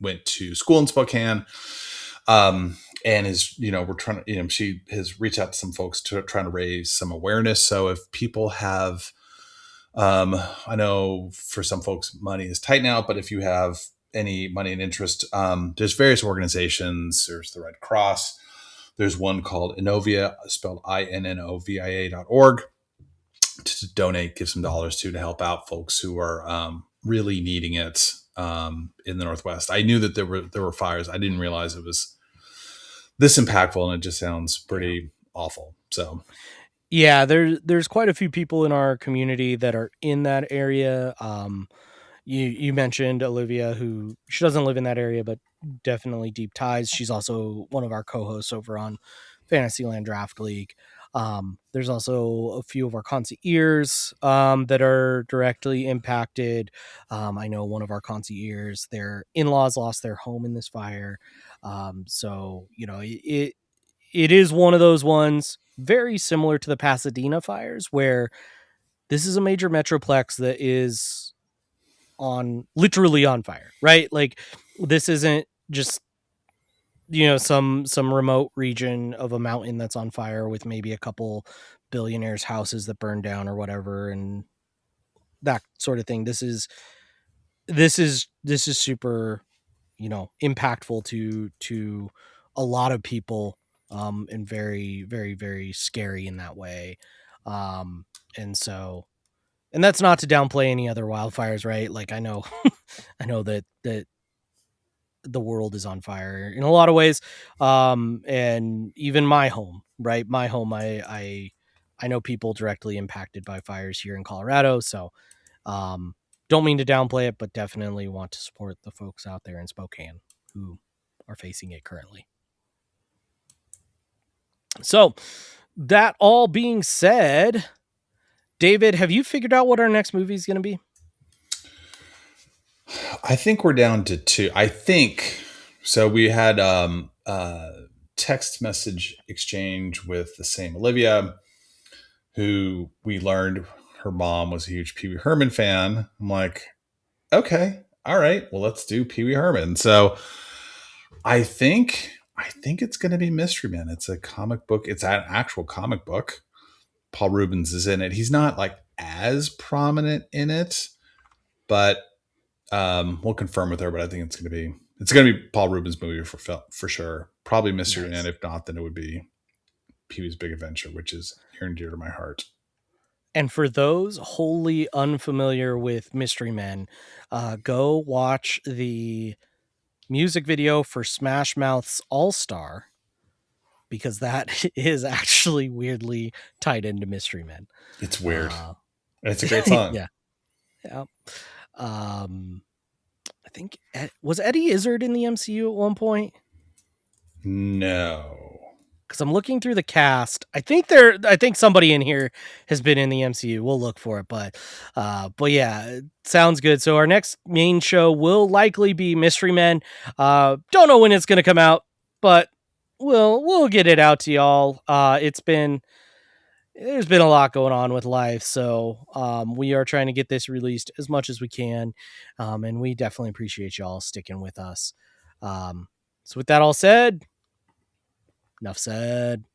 went to school in Spokane, and is, we're trying to, she has reached out to some folks to trying to raise some awareness. So if people have, I know for some folks money is tight now, but if you have any money and interest, there's various organizations. There's the Red Cross. There's one called Innovia, spelled INNOVIA.org, to donate, give some dollars to help out folks who are really needing it in the Northwest. I knew that there were fires. I didn't realize it was this impactful, and it just sounds pretty awful. So yeah, there's quite a few people in our community that are in that area. You mentioned Olivia, who she doesn't live in that area, but definitely deep ties. She's also one of our co-hosts over on Fantasyland Draft League. There's also a few of our concierges that are directly impacted. I know one of our concierges, their in-laws lost their home in this fire. So it is one of those ones very similar to the Pasadena fires, where this is a major metroplex that is literally on fire, right? Like this isn't just some remote region of a mountain that's on fire with maybe a couple billionaires' houses that burn down or whatever, and that sort of thing. This is super impactful to a lot of people, and very, very, very scary in that way. Um, and so, and that's not to downplay any other wildfires, right? Like I know, I know that the world is on fire in a lot of ways, and even my home, right? My home, I know people directly impacted by fires here in Colorado, so um, don't mean to downplay it, but definitely want to support the folks out there in Spokane who are facing it currently. So, that all being said, David, have you figured out what our next movie is going to be? I think we're down to two. I think so. We had text message exchange with the same Olivia, who we learned her mom was a huge Pee Wee Herman fan. I'm like, okay, all right, well, let's do Pee Wee Herman. So I think it's going to be Mystery Man. It's a comic book. It's an actual comic book. Paul Rubens is in it. He's not like as prominent in it, but we'll confirm with her. But I think it's going to be Paul Rubens' movie for sure. Probably Mystery Nice. Man. If not, then it would be Pee Wee's Big Adventure, which is near and dear to my heart. And for those wholly unfamiliar with Mystery Men, go watch the music video for Smash Mouth's All Star, because that is actually weirdly tied into Mystery Men. It's weird. It's a great song. Yeah. Yeah. I think was Eddie Izzard in the MCU at one point? No. Because I'm looking through the cast. I think somebody in here has been in the MCU. We'll look for it, but yeah, it sounds good. So our next main show will likely be Mystery Men. Don't know when it's gonna come out, but we'll get it out to y'all. There's been a lot going on with life, so we are trying to get this released as much as we can, and we definitely appreciate y'all sticking with us. So with that all said, enough said.